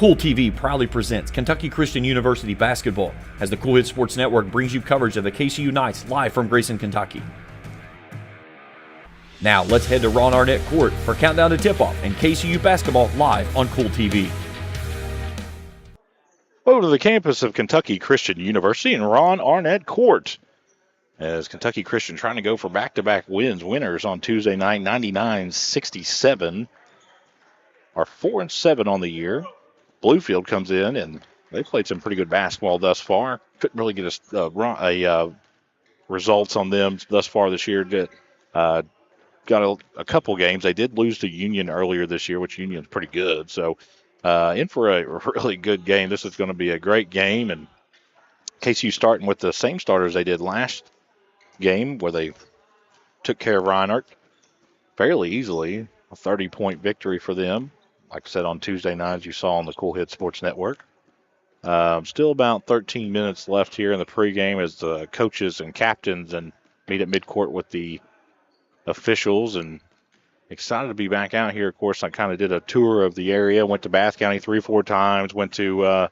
Kool TV proudly presents Kentucky Christian University basketball as the Kool Sports Network brings you coverage of the KCU Knights live from Grayson, Kentucky. Now let's head to Ron Arnett Court for Countdown to Tip-Off and KCU basketball live on Kool TV. Go to the campus of Kentucky Christian University in Ron Arnett Court as Kentucky Christian trying to go for back-to-back wins. Winners on Tuesday night, 99-67, are 4-7 on the year. Bluefield comes in, and they played some pretty good basketball thus far. Couldn't really get results on them thus far this year. Got a couple games. They did lose to Union earlier this year, which Union's pretty good. So in for a really good game. This is going to be a great game. And KCU starting with the same starters they did last game where they took care of Reinhardt fairly easily. A 30-point victory for them. Like I said, on Tuesday night, as you saw on the Kool Sports Network. Still about 13 minutes left here in the pregame as the coaches and captains and meet at midcourt with the officials. And excited to be back out here. Of course, I kind of did a tour of the area. Went to Bath County 3-4 times. Went to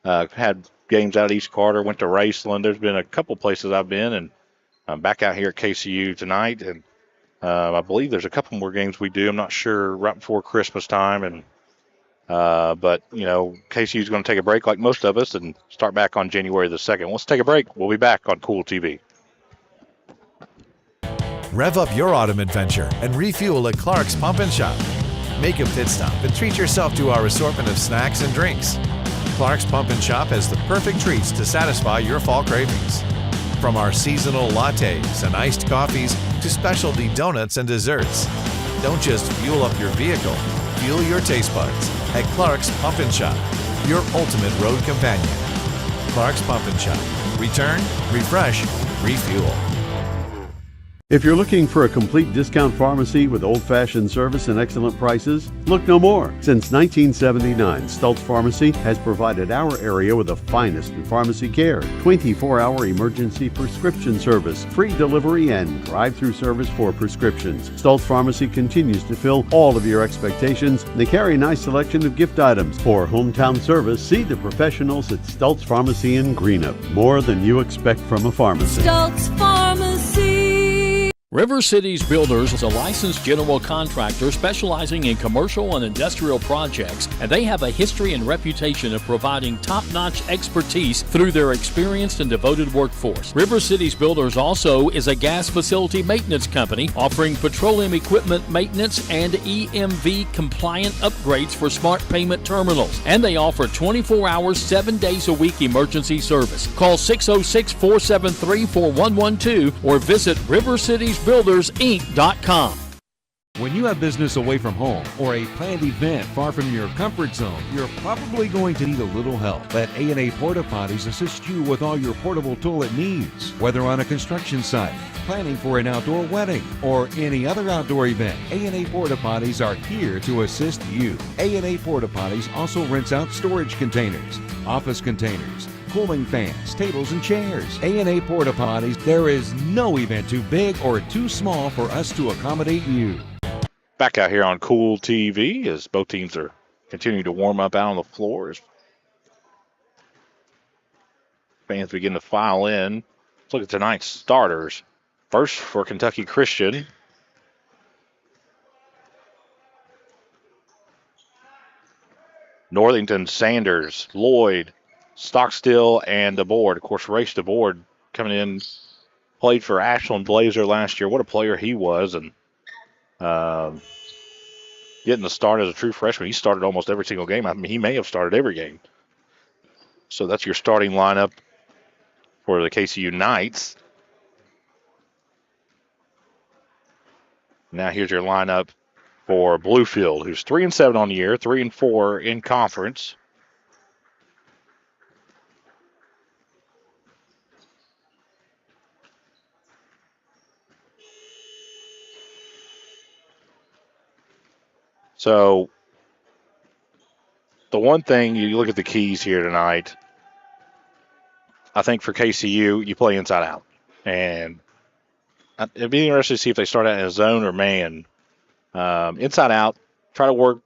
had games out at East Carter. Went to Raceland. There's been a couple places I've been, and I'm back out here at KCU tonight. And I believe there's a couple more games we do. I'm not sure, right before Christmas time. And but, you know, KCU's going to take a break like most of us and start back on January the 2nd. Let's take a break. We'll be back on Kool TV. Rev up your autumn adventure and refuel at Clark's Pump and Shop. Make a pit stop and treat yourself to our assortment of snacks and drinks. Clark's Pump and Shop has the perfect treats to satisfy your fall cravings. From our seasonal lattes and iced coffees to specialty donuts and desserts. Don't just fuel up your vehicle, fuel your taste buds at Clark's Pump and Shop, your ultimate road companion. Clark's Pump and Shop. Return, refresh, refuel. If you're looking for a complete discount pharmacy with old-fashioned service and excellent prices, look no more. Since 1979, Stultz Pharmacy has provided our area with the finest in pharmacy care, 24-hour emergency prescription service, free delivery, and drive-through service for prescriptions. Stultz Pharmacy continues to fill all of your expectations. They carry a nice selection of gift items. For hometown service, see the professionals at Stultz Pharmacy in Greenup. More than you expect from a pharmacy. Stultz Pharmacy. River Cities Builders is a licensed general contractor specializing in commercial and industrial projects, and they have a history and reputation of providing top-notch expertise through their experienced and devoted workforce. River Cities Builders also is a gas facility maintenance company offering petroleum equipment maintenance and EMV compliant upgrades for smart payment terminals, and they offer 24 hours, 7 days a week emergency service. Call 606-473-4112 or visit rivercitiesbuildersinc.com. When you have business away from home or a planned event far from your comfort zone, you're probably going to need a little help. Let A&A Porta Potties assist you with all your portable toilet needs. Whether on a construction site, planning for an outdoor wedding, or any other outdoor event, A&A Porta Potties are here to assist you. A&A Porta Potties also rents out storage containers, office containers, cooling fans, tables, and chairs. A&A Porta Potties, there is no event too big or too small for us to accommodate you. Back out here on Kool TV as both teams are continuing to warm up out on the floor as fans begin to file in. Let's look at tonight's starters. First for Kentucky Christian, Northington, Sanders, Lloyd, Stockstill, and DeBoard. Of course, Race DeBoard coming in, played for Ashland Blazer last year. What a player he was, and getting the start as a true freshman. He started almost every single game. I mean, he may have started every game. So that's your starting lineup for the KCU Knights. Now here's your lineup for Bluefield, who's 3-7 on the year, 3-4 in conference. So the one thing, you look at the keys here tonight, I think for KCU, you play inside out. And it'd be interesting to see if they start out in a zone or man. Inside out, try to work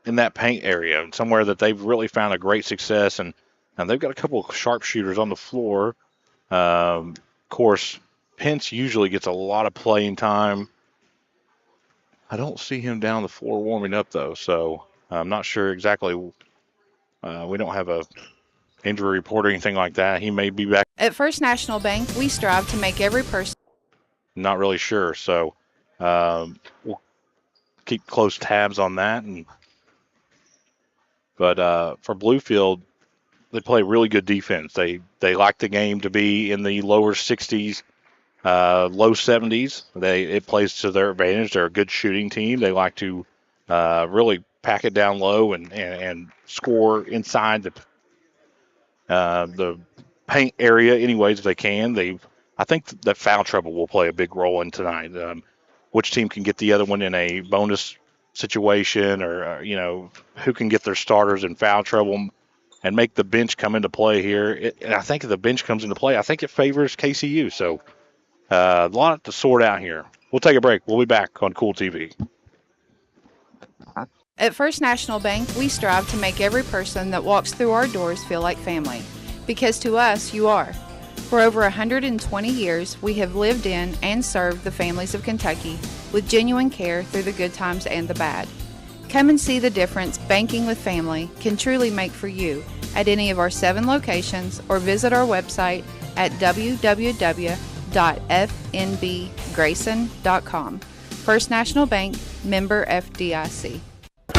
in that paint area, somewhere that they've really found a great success. And they've got a couple of sharpshooters on the floor. Of course, Pence usually gets a lot of playing time. I don't see him down the floor warming up, though, so I'm not sure exactly. We don't have a injury report or anything like that. He may be back. At First National Bank, we strive to make every person. Not really sure, so we'll keep close tabs on that. But for Bluefield, they play really good defense. They like the game to be in the lower 60s, low 70s. It plays to their advantage. They're a good shooting team. They like to really pack it down low and score inside the paint area anyways if they can. I think that foul trouble will play a big role in tonight. Which team can get the other one in a bonus situation, or who can get their starters in foul trouble and make the bench come into play here. And I think if the bench comes into play, I think it favors KCU. So a lot to sort out here. We'll take a break. We'll be back on Kool TV. At First National Bank, we strive to make every person that walks through our doors feel like family. Because to us, you are. For over 120 years, we have lived in and served the families of Kentucky with genuine care through the good times and the bad. Come and see the difference banking with family can truly make for you at any of our 7 locations, or visit our website at www.fnbgrayson.com. First National Bank, member FDIC.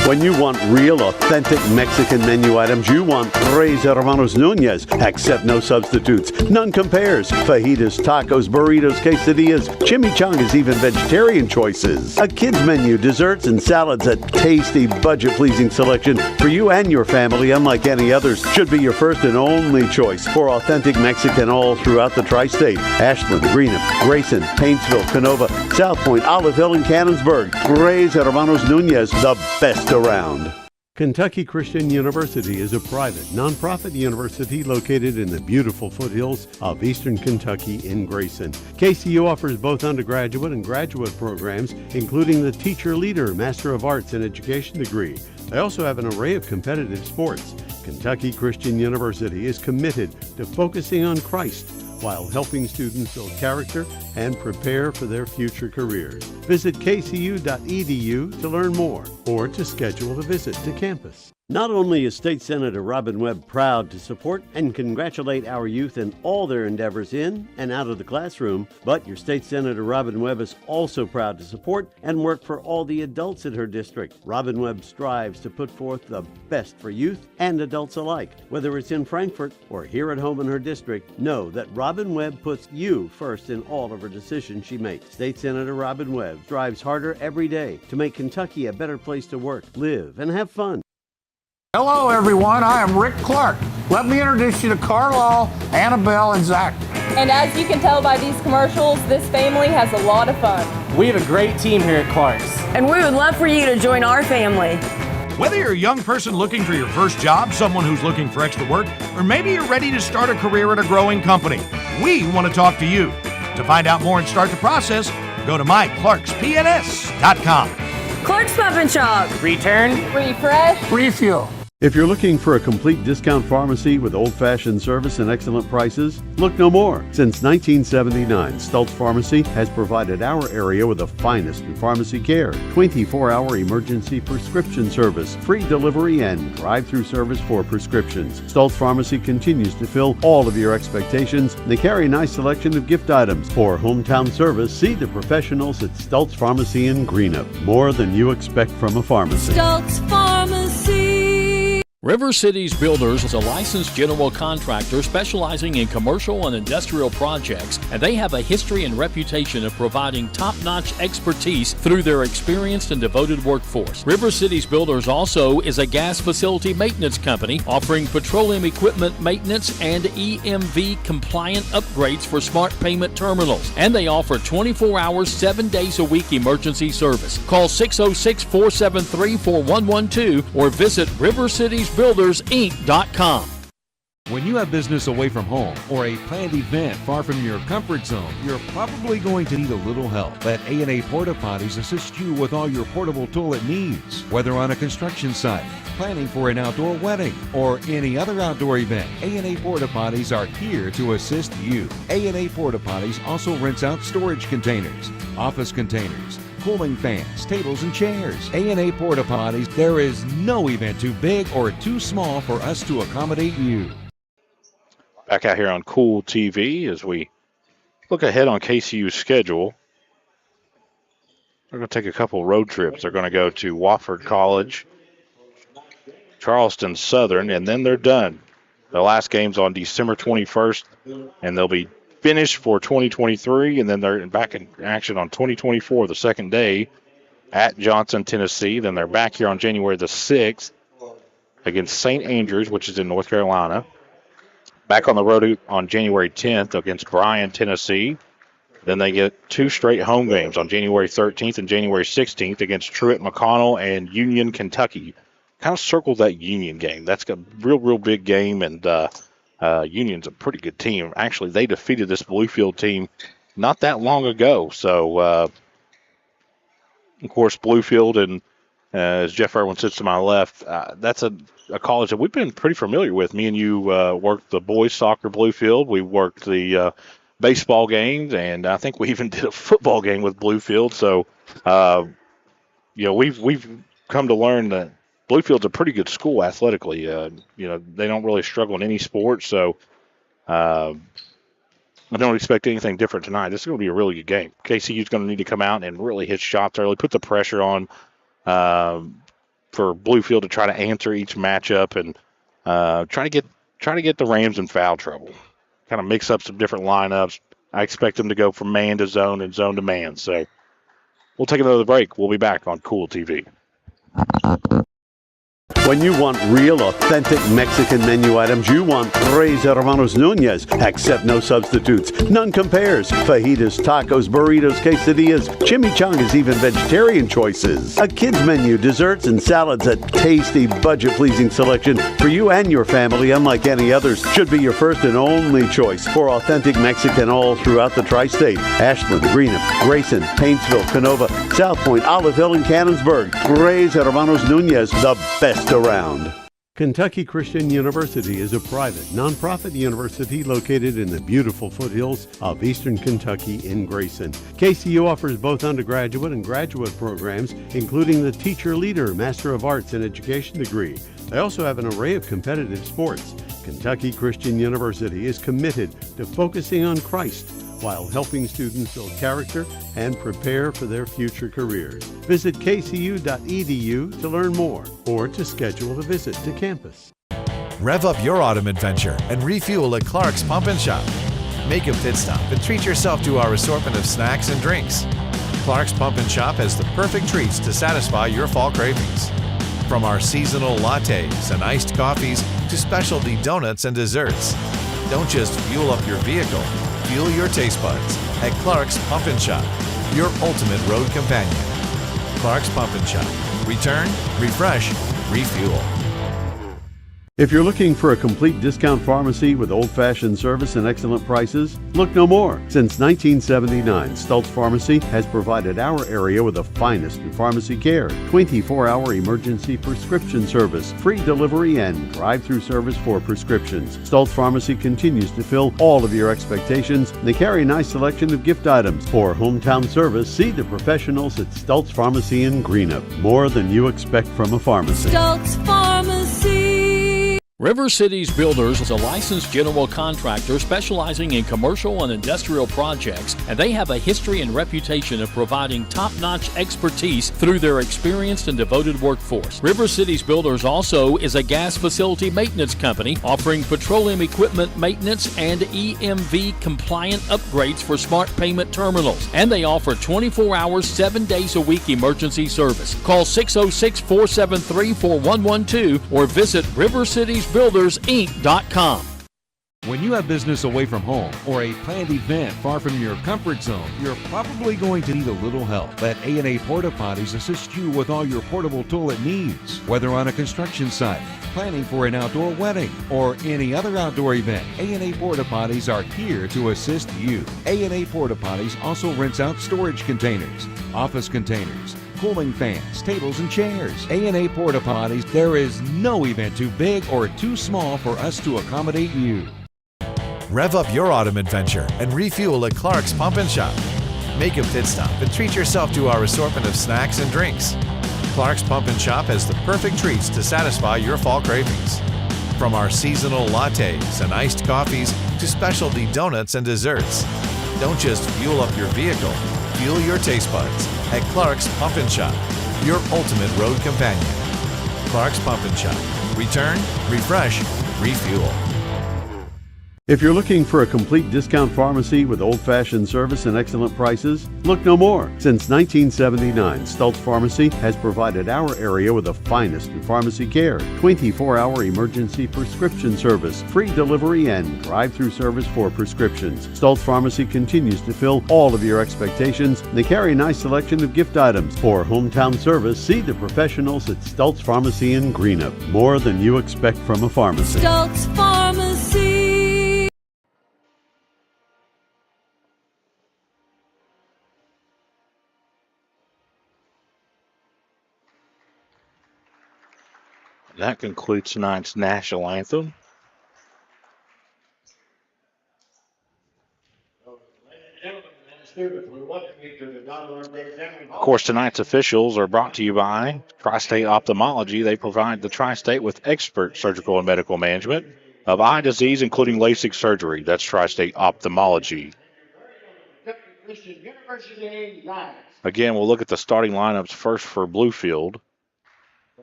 When you want real, authentic Mexican menu items, you want Tres Hermanos Nunez. Accept no substitutes. None compares. Fajitas, tacos, burritos, quesadillas, chimichangas, even vegetarian choices. A kids menu, desserts and salads, a tasty, budget-pleasing selection for you and your family, unlike any others. Should be your first and only choice for authentic Mexican all throughout the tri-state. Ashland, Greenup, Grayson, Paintsville, Canova, South Point, Olive Hill, and Cannonsburg. Tres Hermanos Nunez, the best around. Kentucky Christian University is a private, nonprofit university located in the beautiful foothills of eastern Kentucky in Grayson. KCU offers both undergraduate and graduate programs, including the Teacher Leader Master of Arts in Education degree. They also have an array of competitive sports. Kentucky Christian University is committed to focusing on Christ while helping students build character and prepare for their future careers. Visit kcu.edu to learn more or to schedule a visit to campus. Not only is State Senator Robin Webb proud to support and congratulate our youth in all their endeavors in and out of the classroom, but your State Senator Robin Webb is also proud to support and work for all the adults in her district. Robin Webb strives to put forth the best for youth and adults alike. Whether it's in Frankfort or here at home in her district, know that Robin Webb puts you first in all of her decisions she makes. State Senator Robin Webb strives harder every day to make Kentucky a better place to work, live, and have fun. Hello, everyone. I am Rick Clark. Let me introduce you to Carlisle, Annabelle, and Zach. And as you can tell by these commercials, this family has a lot of fun. We have a great team here at Clark's. And we would love for you to join our family. Whether you're a young person looking for your first job, someone who's looking for extra work, or maybe you're ready to start a career at a growing company, we want to talk to you. To find out more and start the process, go to myclarkspns.com. Clark's Pump and Shop. Return. Refresh. Refuel. If you're looking for a complete discount pharmacy with old-fashioned service and excellent prices, look no more. Since 1979, Stultz Pharmacy has provided our area with the finest in pharmacy care, 24-hour emergency prescription service, free delivery, and drive-through service for prescriptions. Stultz Pharmacy continues to fill all of your expectations. They carry a nice selection of gift items. For hometown service, see the professionals at Stultz Pharmacy in Greenup. More than you expect from a pharmacy. Stultz Pharmacy. River Cities Builders is a licensed general contractor specializing in commercial and industrial projects, and they have a history and reputation of providing top-notch expertise through their experienced and devoted workforce. River Cities Builders also is a gas facility maintenance company offering petroleum equipment maintenance and EMV compliant upgrades for smart payment terminals, and they offer 24 hours, 7 days a week emergency service. Call 606-473-4112 or visit rivercitiesbuildersinc.com. When you have business away from home or a planned event far from your comfort zone, you're probably going to need a little help. Let A&A Porta Potties assist you with all your portable toilet needs. Whether on a construction site, planning for an outdoor wedding, or any other outdoor event, A&A Porta Potties are here to assist you. A&A Porta Potties also rents out storage containers, office containers, cooling fans, tables, and chairs. A&A Porta Potties, there is no event too big or too small for us to accommodate you. Back out here on Kool TV as we look ahead on KCU's schedule. They're going to take a couple road trips. They're going to go to Wofford College, Charleston Southern, and then they're done. The last game's on December 21st, and they'll be finished for 2023, and then they're back in action on 2024, the second day at Johnson, Tennessee. Then they're back here on January the 6th against St. Andrews, which is in North Carolina. Back on the road on January 10th against Bryan, Tennessee. Then they get two straight home games on January 13th and January 16th against Truett McConnell and Union, Kentucky. Kind of circle that Union game. That's a real big game, and Union's a pretty good team. Actually, they defeated this Bluefield team not that long ago. So, of course, Bluefield, and as Jeff Irwin sits to my left, that's a college that we've been pretty familiar with. Me and you worked the boys soccer Bluefield. We worked the baseball games, and I think we even did a football game with Bluefield. So, we've come to learn that Bluefield's a pretty good school athletically. They don't really struggle in any sport. So, I don't expect anything different tonight. This is going to be a really good game. KCU's going to need to come out and really hit shots early, put the pressure on for Bluefield to try to answer each matchup and try to get the Rams in foul trouble. Kind of mix up some different lineups. I expect them to go from man to zone and zone to man. So we'll take another break. We'll be back on Kool TV. When you want real, authentic Mexican menu items, you want Tres Hermanos Nunez. Accept no substitutes. None compares. Fajitas, tacos, burritos, quesadillas, chimichangas, even vegetarian choices. A kids menu, desserts, and salads. A tasty, budget-pleasing selection for you and your family, unlike any others. Should be your first and only choice for authentic Mexican all throughout the tri-state. Ashland, Greenup, Grayson, Paintsville, Canova, South Point, Olive Hill, and Cannonsburg. Tres Hermanos Nunez, the best around. Kentucky Christian University is a private, nonprofit university located in the beautiful foothills of eastern Kentucky in Grayson. KCU offers both undergraduate and graduate programs, including the Teacher Leader Master of Arts in Education degree. They also have an array of competitive sports. Kentucky Christian University is committed to focusing on Christ while helping students build character and prepare for their future careers. Visit kcu.edu to learn more or to schedule a visit to campus. Rev up your autumn adventure and refuel at Clark's Pump and Shop. Make a pit stop and treat yourself to our assortment of snacks and drinks. Clark's Pump and Shop has the perfect treats to satisfy your fall cravings. From our seasonal lattes and iced coffees to specialty donuts and desserts. Don't just fuel up your vehicle, fuel your taste buds at Clark's Pump and Shop, your ultimate road companion. Clark's Pump and Shop. Return, refresh, refuel. If you're looking for a complete discount pharmacy with old-fashioned service and excellent prices, look no more. Since 1979, Stultz Pharmacy has provided our area with the finest in pharmacy care, 24-hour emergency prescription service, free delivery, and drive-through service for prescriptions. Stultz Pharmacy continues to fill all of your expectations. They carry a nice selection of gift items. For hometown service, see the professionals at Stultz Pharmacy in Greenup. More than you expect from a pharmacy. Stultz Pharmacy. River Cities Builders is a licensed general contractor specializing in commercial and industrial projects, and they have a history and reputation of providing top-notch expertise through their experienced and devoted workforce. River Cities Builders also is a gas facility maintenance company offering petroleum equipment maintenance and EMV compliant upgrades for smart payment terminals, and they offer 24 hours, 7 days a week emergency service. Call 606-473-4112 or visit rivercitiesbuildersinc.com. When you have business away from home or a planned event far from your comfort zone, you're probably going to need a little help. Let A&A Porta Potties assist you with all your portable toilet needs. Whether on a construction site, planning for an outdoor wedding, or any other outdoor event, A&A Porta Potties are here to assist you. A&A Porta Potties also rents out storage containers, office containers, cooling fans, tables, and chairs. A&A Porta Potties, there is no event too big or too small for us to accommodate you. Rev up your autumn adventure and refuel at Clark's Pump and Shop. Make a pit stop and treat yourself to our assortment of snacks and drinks. Clark's Pump and Shop has the perfect treats to satisfy your fall cravings. From our seasonal lattes and iced coffees to specialty donuts and desserts. Don't just fuel up your vehicle, fuel your taste buds at Clark's Pump and Shop, your ultimate road companion. Clark's Pump and Shop. Return, refresh, refuel. If you're looking for a complete discount pharmacy with old-fashioned service and excellent prices, look no more. Since 1979, Stultz Pharmacy has provided our area with the finest in pharmacy care, 24-hour emergency prescription service, free delivery, and drive-through service for prescriptions. Stultz Pharmacy continues to fill all of your expectations. They carry a nice selection of gift items. For hometown service, see the professionals at Stultz Pharmacy in Greenup. More than you expect from a pharmacy. Stultz Pharmacy. That concludes tonight's national anthem. Of course, tonight's officials are brought to you by Tri-State Ophthalmology. They provide the Tri-State with expert surgical and medical management of eye disease, including LASIK surgery. That's Tri-State Ophthalmology. Again, we'll look at the starting lineups first for Bluefield. I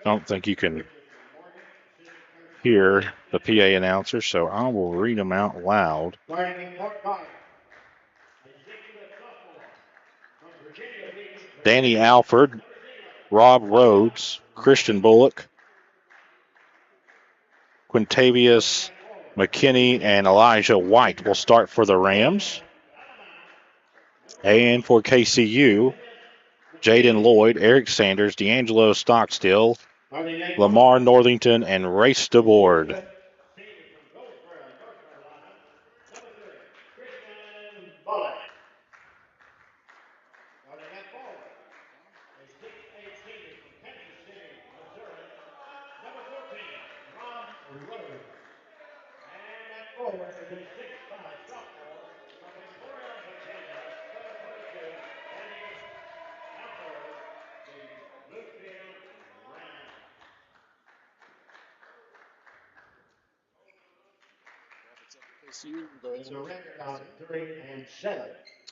don't think you can hear the PA announcer, so I will read them out loud. Danny Alford, Rob Rhodes, Christian Bullock, Quintavious McKinney, and Elijah White will start for the Rams. And for KCU, Jaden Lloyd, Eric Sanders, D'Angelo Stockstill, Lamar Northington, and Race DeBoard.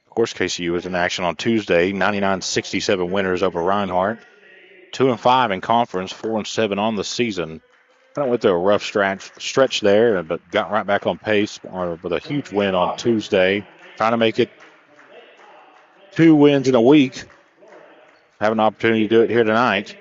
Of course, KCU is in action on Tuesday. 99-67 winners over Reinhardt. 2-5 in conference, 4-7 on the season. Kind of went through a rough stretch there, but got right back on pace with a huge win on Tuesday. Trying to make it 2 wins in a week. Have an opportunity to do it here tonight.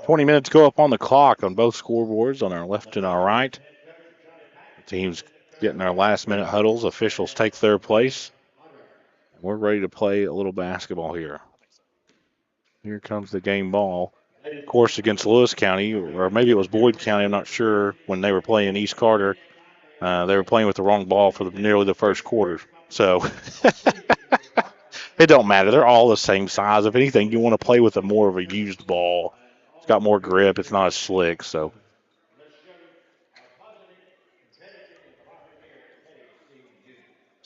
$20 minutes go up on the clock on both scoreboards, on our left and our right. The teams getting their last-minute huddles. Officials take their place. We're ready to play a little basketball here. Here comes the game ball. Of course, against Lewis County, or maybe it was Boyd County, I'm not sure, when they were playing East Carter. They were playing with the wrong ball for nearly the first quarter. So it don't matter. They're all the same size. If anything, you want to play with more of a used ball. It's got more grip. It's not as slick. So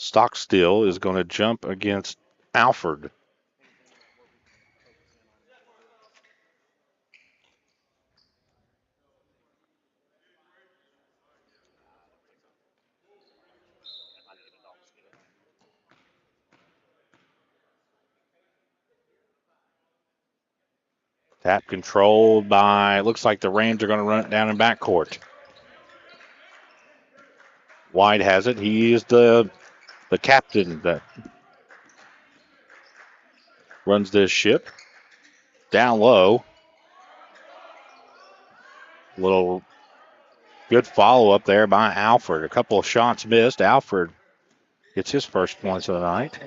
Stockstill is going to jump against Alford. Tap controlled by, looks like the Rams are going to run it down in backcourt. White has it. He is the captain that runs this ship. Down low. Little good follow-up there by Alford. A couple of shots missed. Alford gets his first points of the night.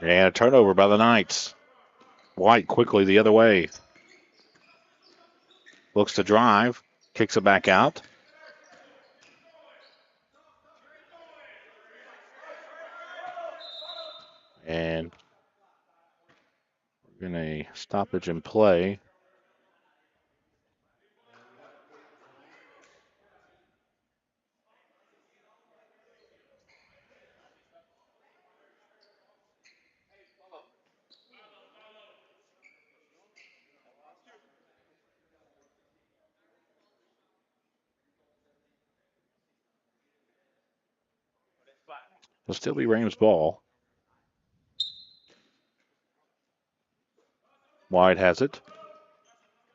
And a turnover by the Knights. White quickly the other way. Looks to drive. Kicks it back out. And we're going to stoppage and play. It'll still be Rams ball. White has it.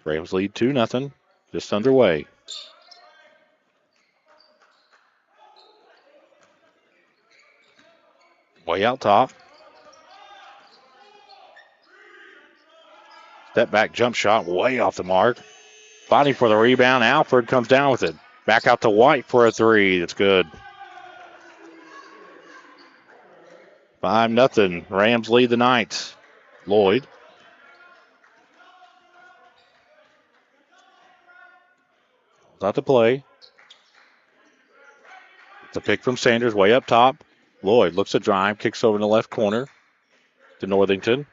Rams lead 2-0. Just underway. Way out top. Step back jump shot way off the mark. Fighting for the rebound. Alford comes down with it. Back out to White for a three. That's good. 5-0. Rams lead the Knights. Lloyd. Not to play. It's a pick from Sanders way up top. Lloyd looks to drive, kicks over in the left corner to Northington.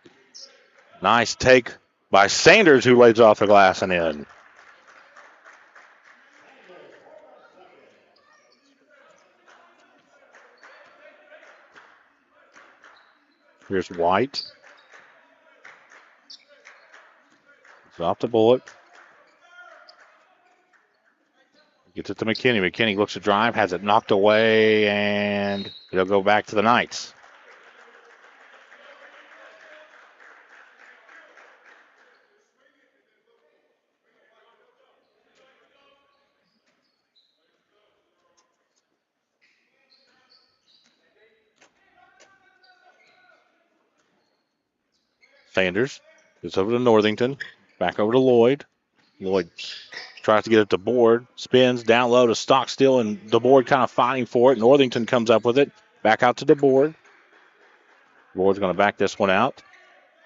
Nice take by Sanders, who lays off the glass and in. Here's White. He's off the bullet. Gets it to McKinney. McKinney looks to drive, has it knocked away, and it'll go back to the Knights. Sanders gets over to Northington. Back over to Lloyd. Lloyd tries to get it to Board. Spins down low to Stockstill, and DeBoard kind of fighting for it. Northington comes up with it. Back out to DeBoard. Board's going to back this one out.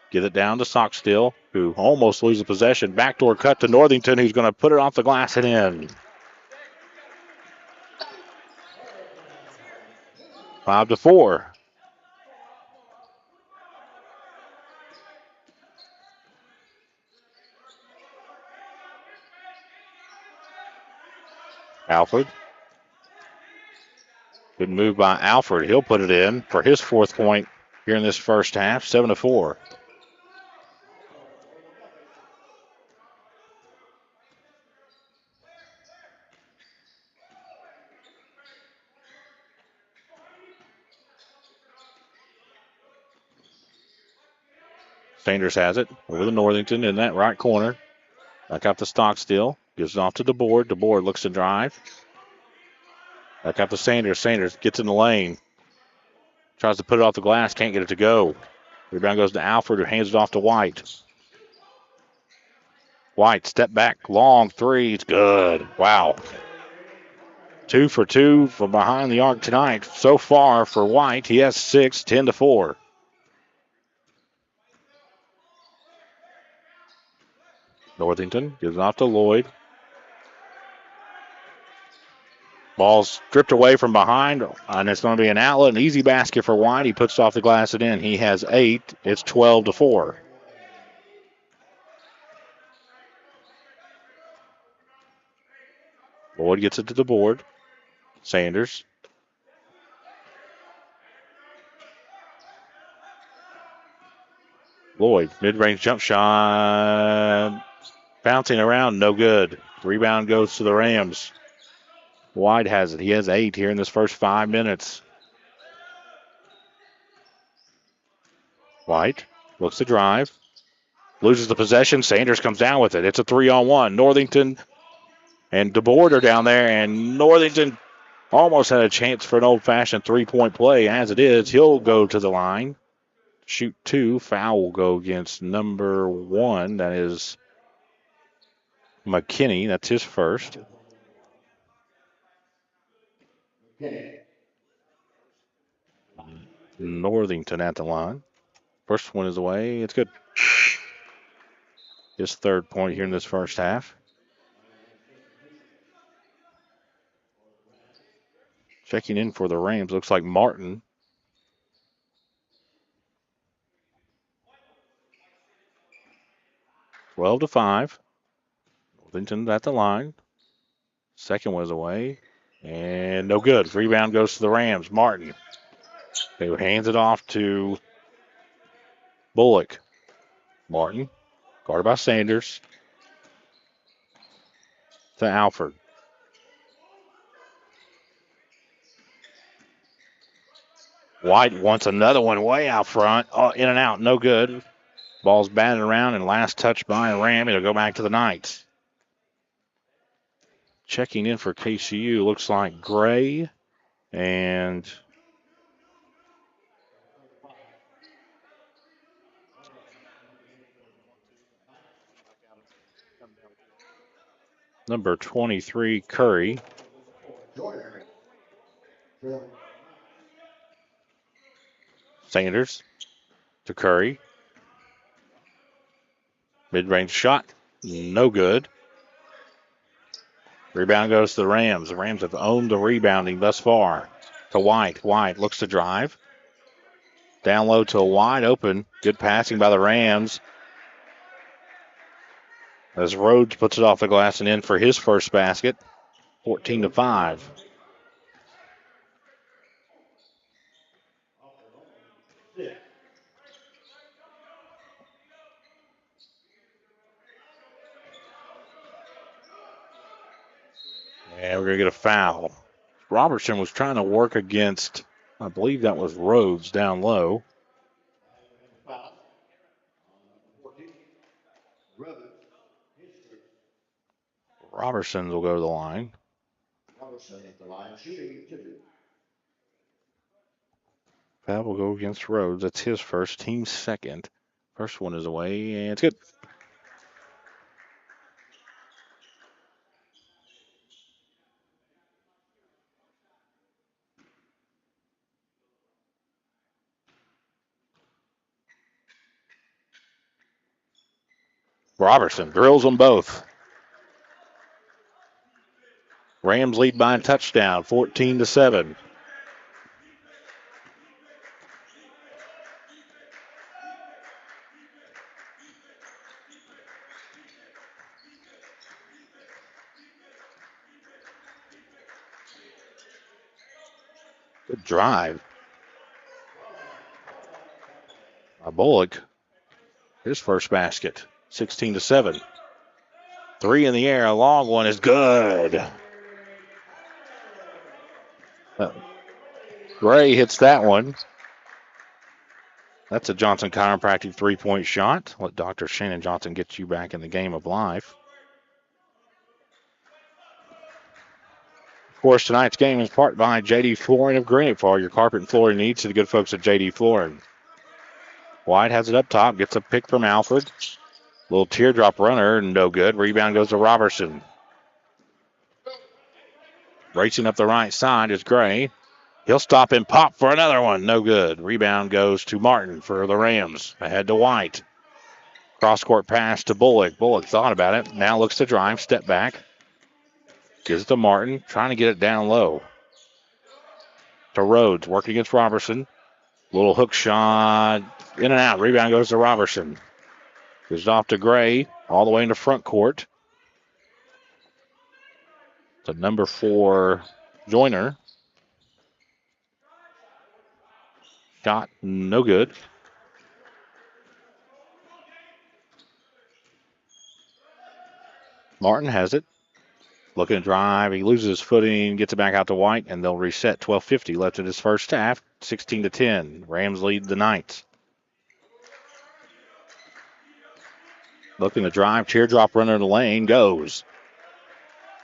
Get it down to Stockstill, who almost loses possession. Backdoor cut to Northington, who's going to put it off the glass and in. 5-4. Alford. Good move by Alford. He'll put it in for his fourth point here in this first half, 7-4. Sanders has it over to Northington in that right corner. Back out to Stockstill. Gives it off to DeBoard. DeBoard looks to drive. Back out to Sanders. Sanders gets in the lane. Tries to put it off the glass. Can't get it to go. Rebound goes to Alford, who hands it off to White. White, step back, long three. It's good. Wow. 2 for 2 from behind the arc tonight. So far for White, he has 6, 10-4. Northington gives it off to Lloyd. Ball's stripped away from behind, and it's going to be an outlet, an easy basket for White. He puts it off the glass and in. He has 8. It's 12-4. Boyd gets it to the board. Sanders. Lloyd, mid-range jump shot. Bouncing around, no good. Rebound goes to the Rams. White has it. He has 8 here in this first 5 minutes. White looks to drive. Loses the possession. Sanders comes down with it. It's a 3-on-1. Northington and DeBoard are down there, and Northington almost had a chance for an old-fashioned three-point play. As it is, he'll go to the line. Shoot 2. Foul will go against number 1. That is McKinney. That's his first. Northington at the line. First one is away. It's good. His third point here in this first half. Checking in for the Rams. Looks like Martin. Twelve to 5. Northington at the line. Second one is away. And no good. Rebound goes to the Rams. Martin. They hands it off to Bullock. Martin. Guarded by Sanders. To Alford. White wants another one way out front. Oh, in and out. No good. Ball's batted around and last touch by Ram. It'll go back to the Knights. Checking in for KCU looks like Gray and number 23, Curry. Sanders to Curry. Mid-range shot. No good. Rebound goes to the Rams. The Rams have owned the rebounding thus far. To White. White looks to drive. Down low to a wide open. Good passing by the Rams. As Rhodes puts it off the glass and in for his first basket. 14 to 5. And we're going to get a foul. Robertson was trying to work against, I believe that was Rhodes down low. Robertson will go to the line. Foul will go against Rhodes. That's his first, team second. First one is away, and it's good. Robertson drills them both. Rams lead by a touchdown, 14 to 7. Good drive by Bullock. His first basket. 16 to 7. 3 in the air. A long one is good. Gray hits that one. That's a Johnson Chiropractic 3-point shot. Let Dr. Shannon Johnson get you back in the game of life. Of course, tonight's game is part by J.D. Flooring of Greenwich. For all your carpet and flooring needs to the good folks at J.D. Flooring. White has it up top. Gets a pick from Alfred. Little teardrop runner, no good. Rebound goes to Robertson. Racing up the right side is Gray. He'll stop and pop for another one. No good. Rebound goes to Martin for the Rams. Ahead to White. Cross-court pass to Bullock. Bullock thought about it. Now looks to drive. Step back. Gives it to Martin. Trying to get it down low. To Rhodes. Working against Robertson. Little hook shot. In and out. Rebound goes to Robertson. Gives it off to Gray. All the way into front court. to number 4, Joyner. Shot no good. Martin has it. Looking to drive. He loses his footing, gets it back out to White, and they'll reset. 12:50 left in his first half. 16-10. Rams lead the Knights. Looking to drive. Teardrop runner in the lane. Goes.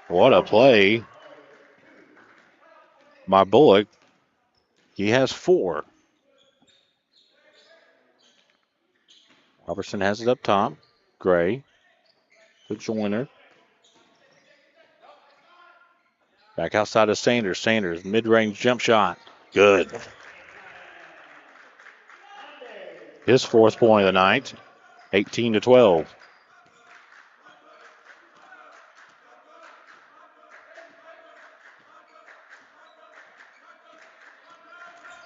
What a play by Bullock. He has 4. Robertson has it up top. Gray to Joyner. Back outside of Sanders. Sanders, mid-range jump shot. Good. His 4th point of the night. 18-12.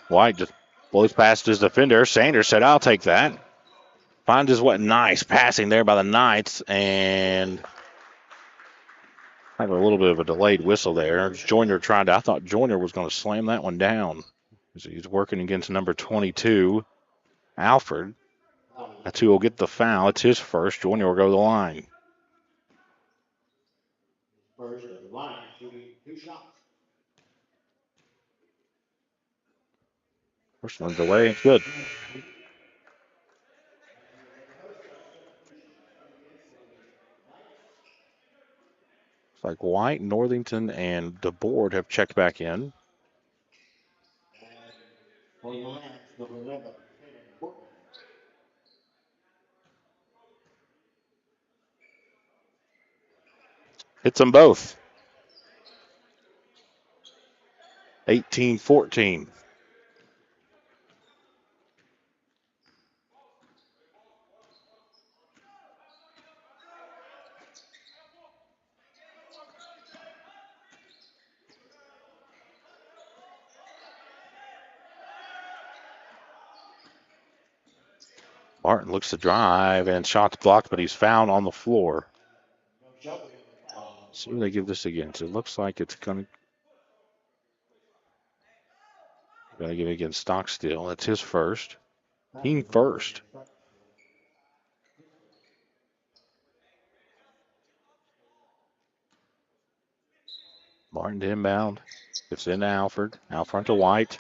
White just blows past his defender. Sanders said, I'll take that. Finds his nice passing there by the Knights, and have a little bit of a delayed whistle there. Joyner I thought Joyner was going to slam that one down. He's working against number 22, Alfred. That's who will get the foul. It's his first. Joyner will go to the line. First one's away. It's good. It's like White, Northington, and DeBoard have checked back in. Hits them both. 18-14. Martin looks to drive and shot's blocked, but he's fouled on the floor. See who they give this against. It looks like it's going to give it against Stockstill. That's his first. Team first. Martin to inbound. It's into Alfred. Out front to White.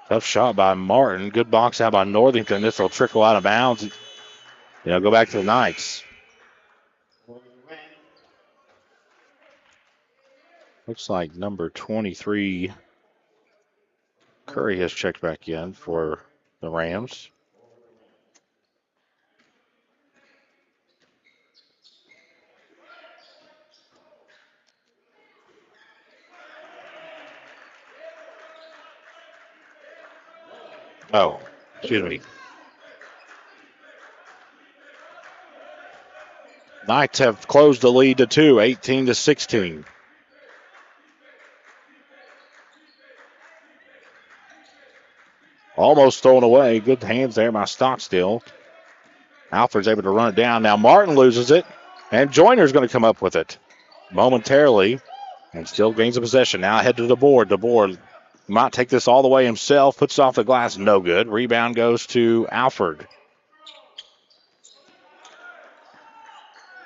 Tough shot by Martin. Good box out by Northington. This will trickle out of bounds. Go back to the Knights. Looks like number 23, Curry, has checked back in for the Rams. Oh, excuse me. Knights have closed the lead to 2, 18-16. Almost thrown away. Good hands there by Stockstill. Alfred's able to run it down. Now Martin loses it, and Joyner's going to come up with it momentarily and still gains a possession. Now head to the board. The board might take this all the way himself. Puts it off the glass. No good. Rebound goes to Alfred.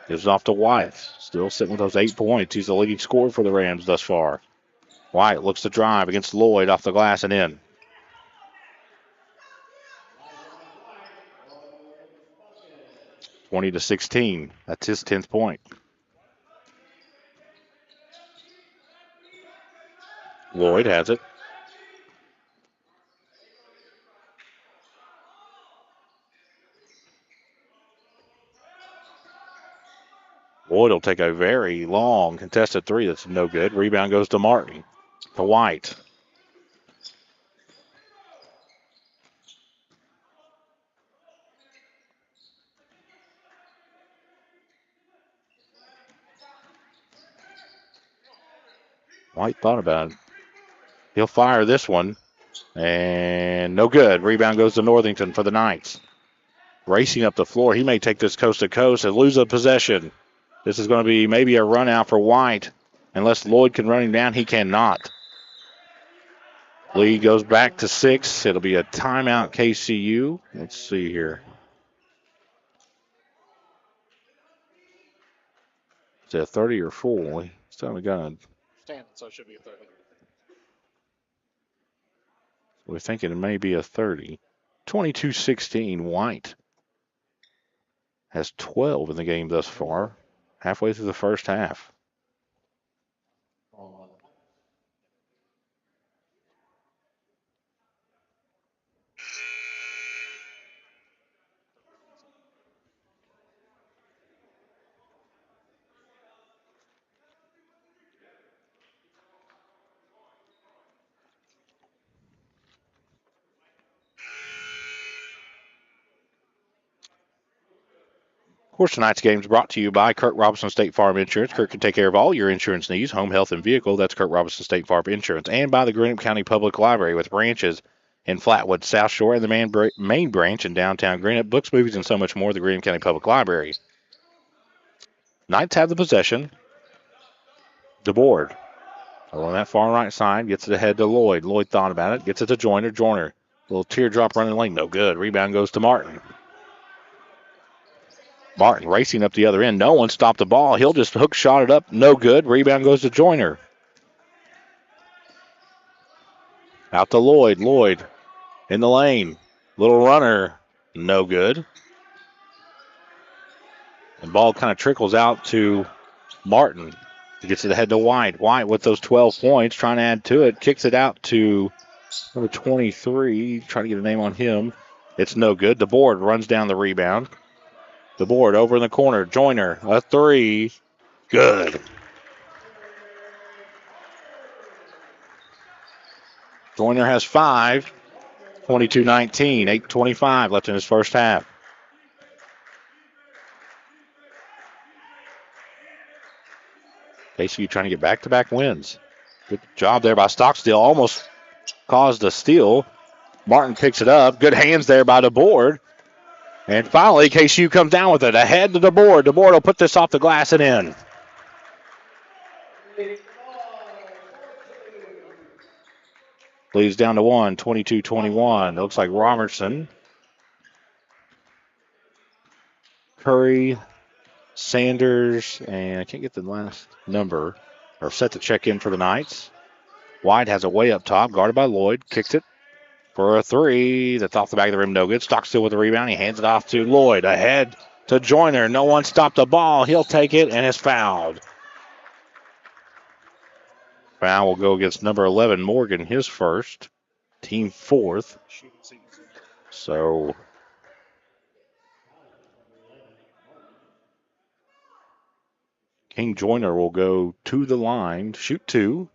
Gives it off to White. Still sitting with those 8 points. He's the leading scorer for the Rams thus far. White looks to drive against Lloyd off the glass and in. (20-16). That's his 10th point. Lloyd has it. Lloyd will take a very long contested three. That's no good. Rebound goes to Martin. To White. White thought about it. He'll fire this one. And no good. Rebound goes to Northington for the Knights. Racing up the floor. He may take this coast to coast and lose a possession. This is going to be maybe a run out for White. Unless Lloyd can run him down, he cannot. Lead goes back to 6. It'll be a timeout, KCU. Let's see here. Is it a 30 or full? It's only got a Stand, so it should be a 30. We're thinking it may be a 30. 22-16, White has 12 in the game thus far, halfway through the first half. Of course, tonight's game is brought to you by Kirk Robinson State Farm Insurance. Kirk can take care of all your insurance needs, home, health, and vehicle. That's Kirk Robinson State Farm Insurance. And by the Grinnell County Public Library with branches in Flatwood, South Shore, and the main branch in downtown Grinnell. Books, movies, and so much more, the Grinnell County Public Library. Knights have the possession. DeBoard along that far right side, gets it ahead to Lloyd. Lloyd thought about it, gets it to Joyner. Joyner, little teardrop running lane, no good. Rebound goes to Martin. Martin racing up the other end. No one stopped the ball. He'll just hook shot it up. No good. Rebound goes to Joyner. Out to Lloyd. Lloyd in the lane. Little runner. No good. And ball kind of trickles out to Martin. He gets it ahead to White. White with those 12 points, trying to add to it. Kicks it out to number 23. Trying to get a name on him. It's no good. DeBoard runs down the rebound. DeBoard over in the corner. Joyner, a 3. Good. Joyner has 5. 22-19. 8:25 left in his first half. KCU trying to get back-to-back wins. Good job there by Stockstill. Almost caused a steal. Martin picks it up. Good hands there by DeBoard. And finally, KCU comes down with it. Ahead to DeBoard. DeBoard will put this off the glass and in. Leads down to 1, 22-21. Looks like Robertson, Curry, Sanders, and I can't get the last number, are set to check in for the Knights. White has a way up top, guarded by Lloyd. Kicks it for a 3. That's off the back of the rim, no good. Stockstill with the rebound. He hands it off to Lloyd. Ahead to Joyner. No one stopped the ball. He'll take it and is fouled. Foul will go against number 11, Morgan, his first. Team 4th. So King Joyner will go to the line, shoot 2.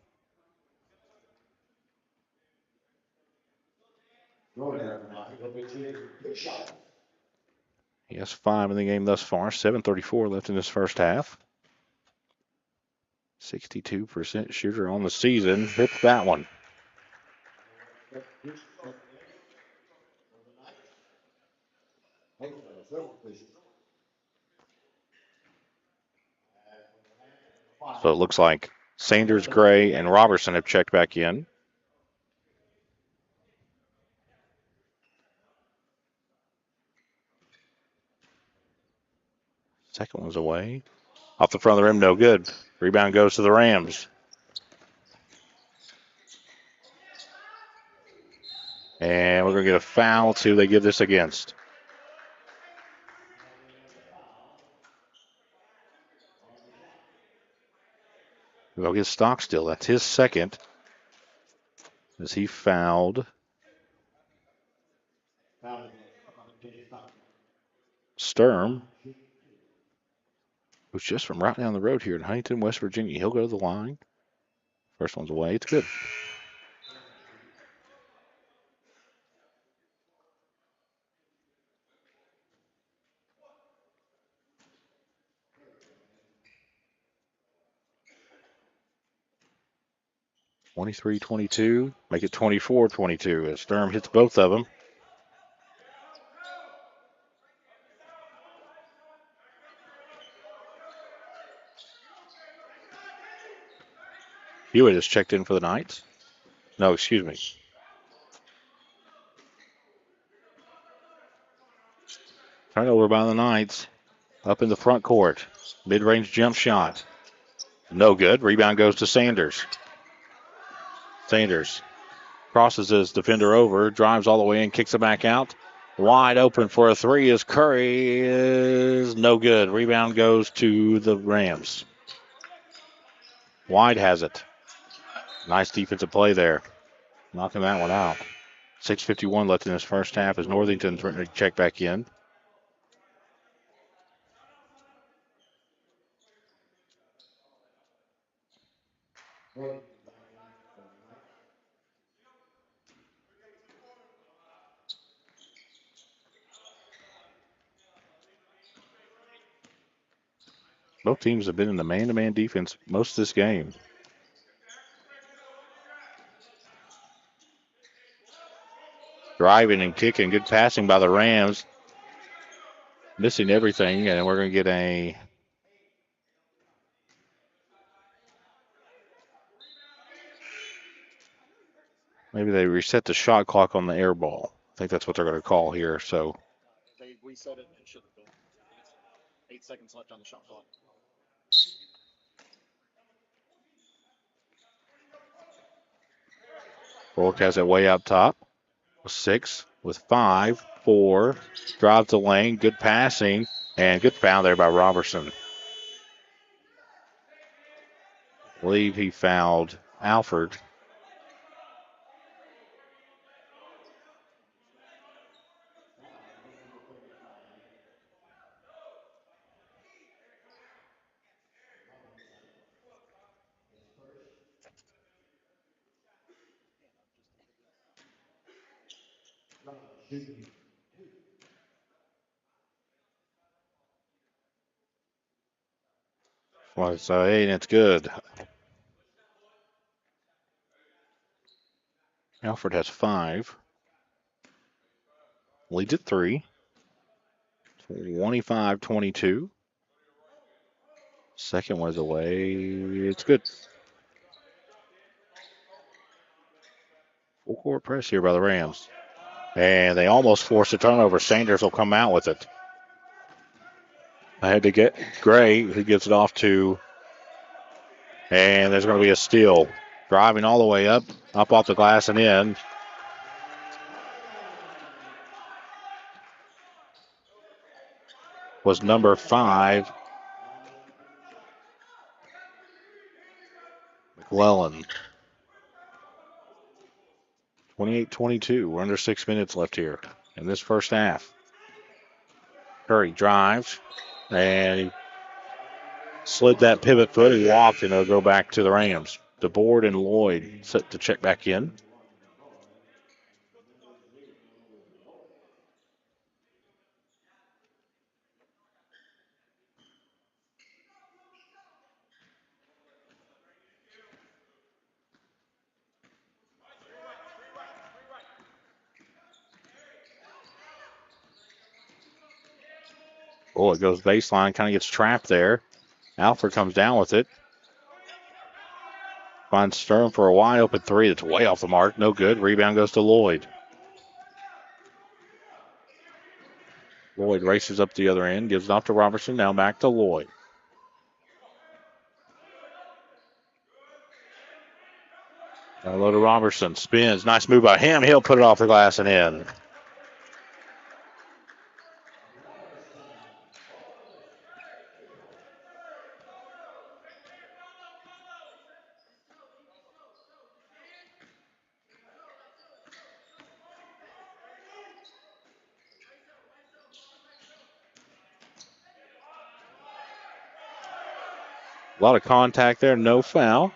He has 5 in the game thus far. 7:34 left in this first half. 62% shooter on the season. Hits that one. So it looks like Sanders, Gray, and Robertson have checked back in. Second one's away. Off the front of the rim, no good. Rebound goes to the Rams. And we're going to get a foul. See who they give this against. We'll get Stockstill. That's his second. As he fouled Sturm, who's just from right down the road here in Huntington, West Virginia. He'll go to the line. First one's away. It's good. 23-22. Make it 24-22 as Sturm hits both of them. Hewitt has checked in for the Knights. No, excuse me. Turnover by the Knights. Up in the front court. Mid-range jump shot. No good. Rebound goes to Sanders. Sanders crosses his defender over, drives all the way in, kicks it back out. Wide open for a three is Curry. Is no good. Rebound goes to the Rams. Wide has it. Nice defensive play there. Knocking that one out. 6:51 left in this first half as Northington's ready to check back in. Both teams have been in the man-to-man defense most of this game. Driving and kicking. Good passing by the Rams. Missing everything, and we're going to get a... Maybe they reset the shot clock on the air ball. I think that's what they're going to call here. So They reset it and it should have been. 8 seconds left on the shot clock. Bullock has it way up top. 6 with 5, 4. Drives the lane. Good passing. And good foul there by Robertson. I believe he fouled Alford. Well, so, hey, and it's good. Alford has 5. Leads at 3. 25-22. Second was away. It's good. Full court press here by the Rams. And they almost forced a turnover. Sanders will come out with it. I had to get Gray, who gives it off to, and there's going to be a steal. Driving all the way up off the glass and in. Was number 5, McClellan. 28-22. We're under 6 minutes left here in this first half. Curry drives, and he slid that pivot foot. He walked, and it'll go back to the Rams. DeBoard and Lloyd set to check back in. Oh, it goes baseline, kind of gets trapped there. Alford comes down with it. Finds Sturm for a wide open three that's way off the mark. No good. Rebound goes to Lloyd. Lloyd races up the other end, gives it off to Robertson. Now back to Lloyd. Now low to Robertson. Spins. Nice move by him. He'll put it off the glass and in. A lot of contact there. No foul.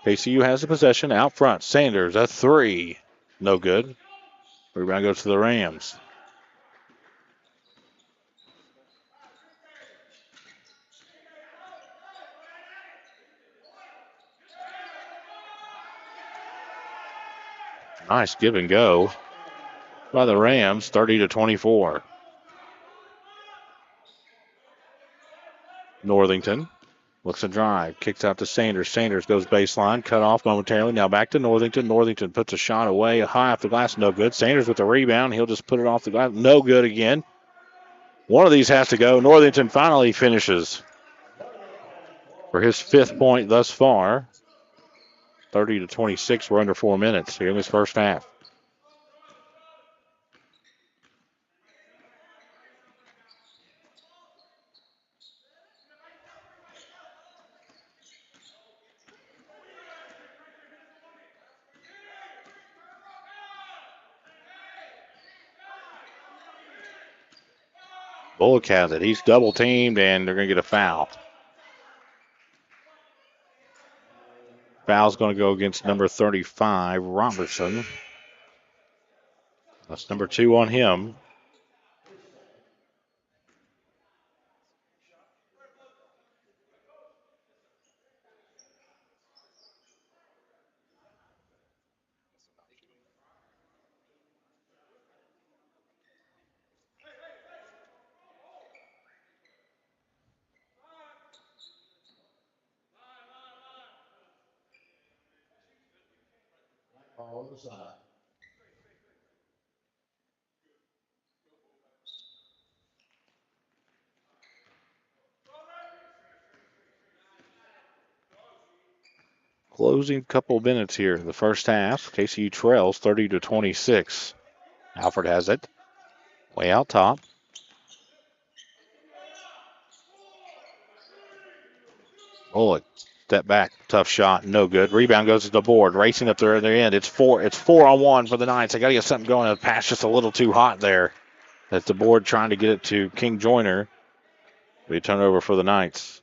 KCU has the possession out front. Sanders, a 3. No good. Rebound goes to the Rams. Nice give and go by the Rams, 30-24. Northington looks to drive, kicks out to Sanders. Sanders goes baseline, cut off momentarily. Now back to Northington. Northington puts a shot away, high off the glass, no good. Sanders with the rebound. He'll just put it off the glass, no good again. One of these has to go. Northington finally finishes for his 5th point thus far. 30-26. We're under 4 minutes here in this first half. Bullock has it. He's double teamed, and they're going to get a foul. Foul's going to go against number 35, Robertson. That's number 2 on him. Closing couple minutes here. The first half, KCU trails 30-26. Alford has it. Way out top. Bullock, step back, tough shot, no good. Rebound goes to the board, racing up there at the end. It's 4-on-1 for the Knights. They got to get something going. The pass just a little too hot there. That's the board trying to get it to King Joyner. We turn over for the Knights.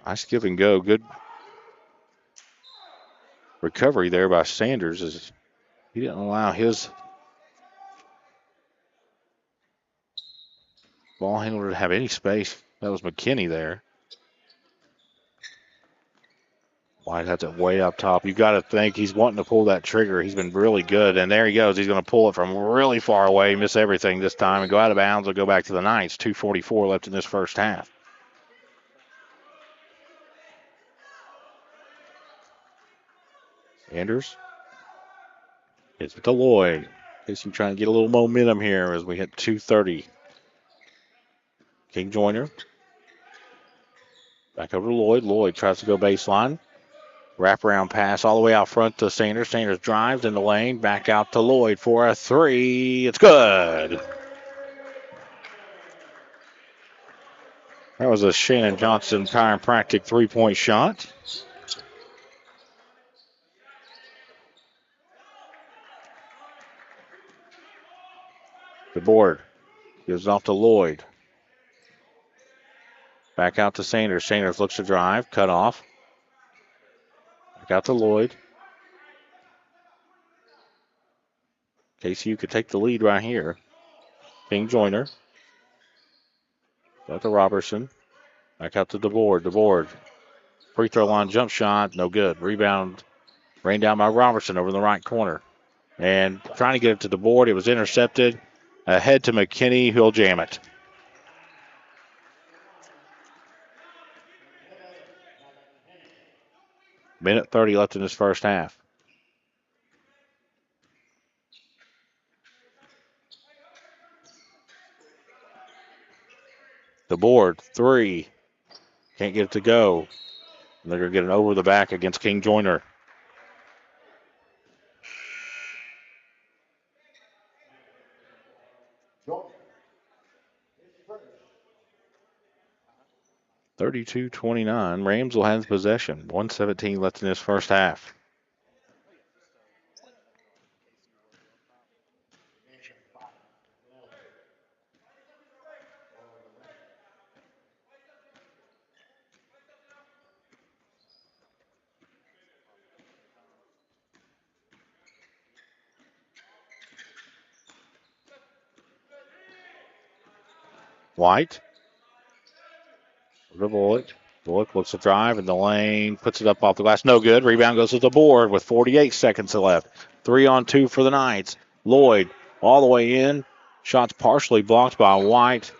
Nice give and go. Good recovery there by Sanders as he didn't allow his ball handler to have any space. That was McKinney there. White has it way up top. You got to think he's wanting to pull that trigger. He's been really good. And there he goes. He's going to pull it from really far away, miss everything this time, and go out of bounds. Will go back to the Knights. 2:44 left in this first half. Sanders. It's to Lloyd. KCU trying to get a little momentum here as we hit 2:30. King Joyner. Back over to Lloyd. Lloyd tries to go baseline. Wraparound pass all the way out front to Sanders. Sanders drives in the lane. Back out to Lloyd for a 3. It's good. That was a Shannon Johnson chiropractic 3-point shot. The board gives off to Lloyd. Back out to Sanders. Sanders looks to drive. Cut off. Back out to Lloyd. KCU could take the lead right here. King Joyner. Back to Robertson. Back out to the board. The board. Free throw line jump shot. No good. Rebound rained down by Robertson over in the right corner. And trying to get it to the board. It was intercepted. Ahead to McKinney. Who'll jam it. Minute 30 left in this first half. The board, 3. Can't get it to go. And they're going to get an over the back against King Joyner. (32-29). Rams will have possession. 1:17 left in this first half. White. Bullock. Bullock looks to drive in the lane, puts it up off the glass. No good. Rebound goes to the board with 48 seconds left. 3-on-2 for the Knights. Lloyd all the way in. Shot's partially blocked by White.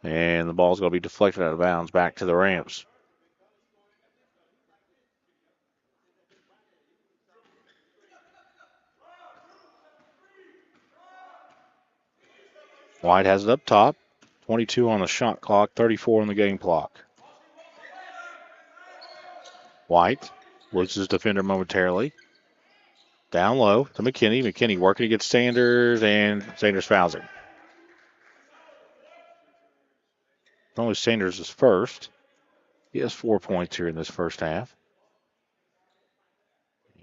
And the ball's going to be deflected out of bounds back to the Rams. White has it up top. 22 on the shot clock, 34 on the game clock. White loses defender momentarily. Down low to McKinney. McKinney working against Sanders, and Sanders fouls him. Only Sanders is first. He has 4 points here in this first half.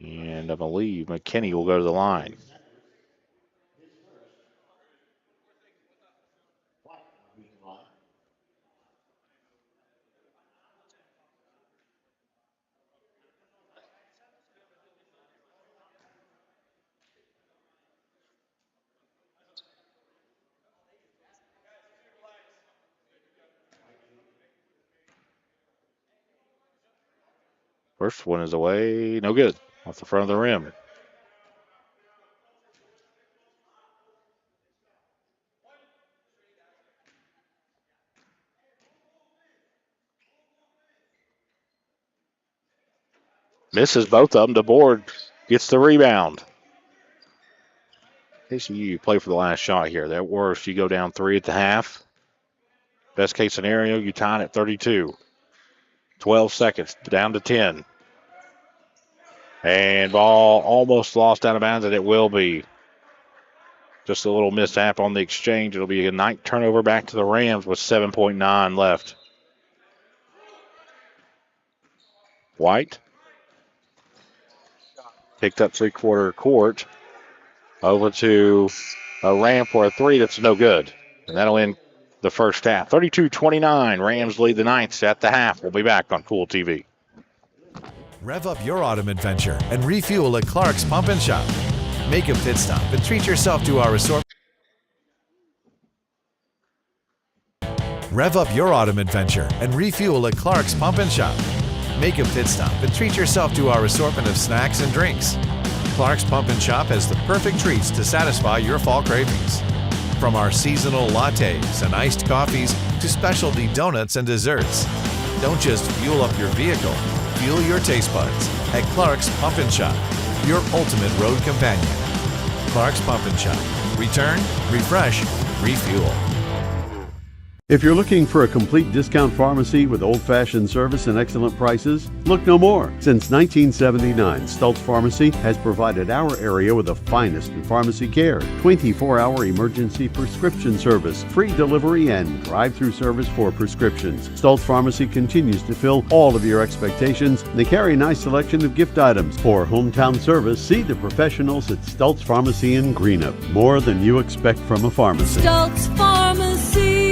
And I believe McKinney will go to the line. First one is away. No good. Off the front of the rim. Misses both of them. The board gets the rebound. KCU, you play for the last shot here. At worst, you go down 3 at the half. Best case scenario, you tie it at 32. 12 seconds, down to 10. And ball almost lost out of bounds, and it will be. Just a little mishap on the exchange. It'll be a Knight turnover back to the Rams with 7.9 left. White. Picked up three-quarter court. Over to a Ram for a three that's no good. And that'll end the first half. 32-29. Rams lead the Knights at the half. We'll be back on Kool TV. Rev up your autumn adventure and refuel at Clark's Pump and Shop. Make a pit stop and treat yourself to our assortment. Rev up your autumn adventure and refuel at Clark's Pump and Shop. Make a pit stop and treat yourself to our assortment of snacks and drinks. Clark's Pump and Shop has the perfect treats to satisfy your fall cravings. From our seasonal lattes and iced coffees to specialty donuts and desserts. Don't just fuel up your vehicle, fuel your taste buds at Clark's Pump and Shop, your ultimate road companion. Clark's Pump and Shop. Return, refresh, refuel. If you're looking for a complete discount pharmacy with old-fashioned service and excellent prices, look no more. Since 1979, Stultz Pharmacy has provided our area with the finest in pharmacy care, 24-hour emergency prescription service, free delivery, and drive-through service for prescriptions. Stultz Pharmacy continues to fill all of your expectations. They carry a nice selection of gift items. For hometown service, see the professionals at Stultz Pharmacy in Greenup. More than you expect from a pharmacy. Stultz Pharmacy.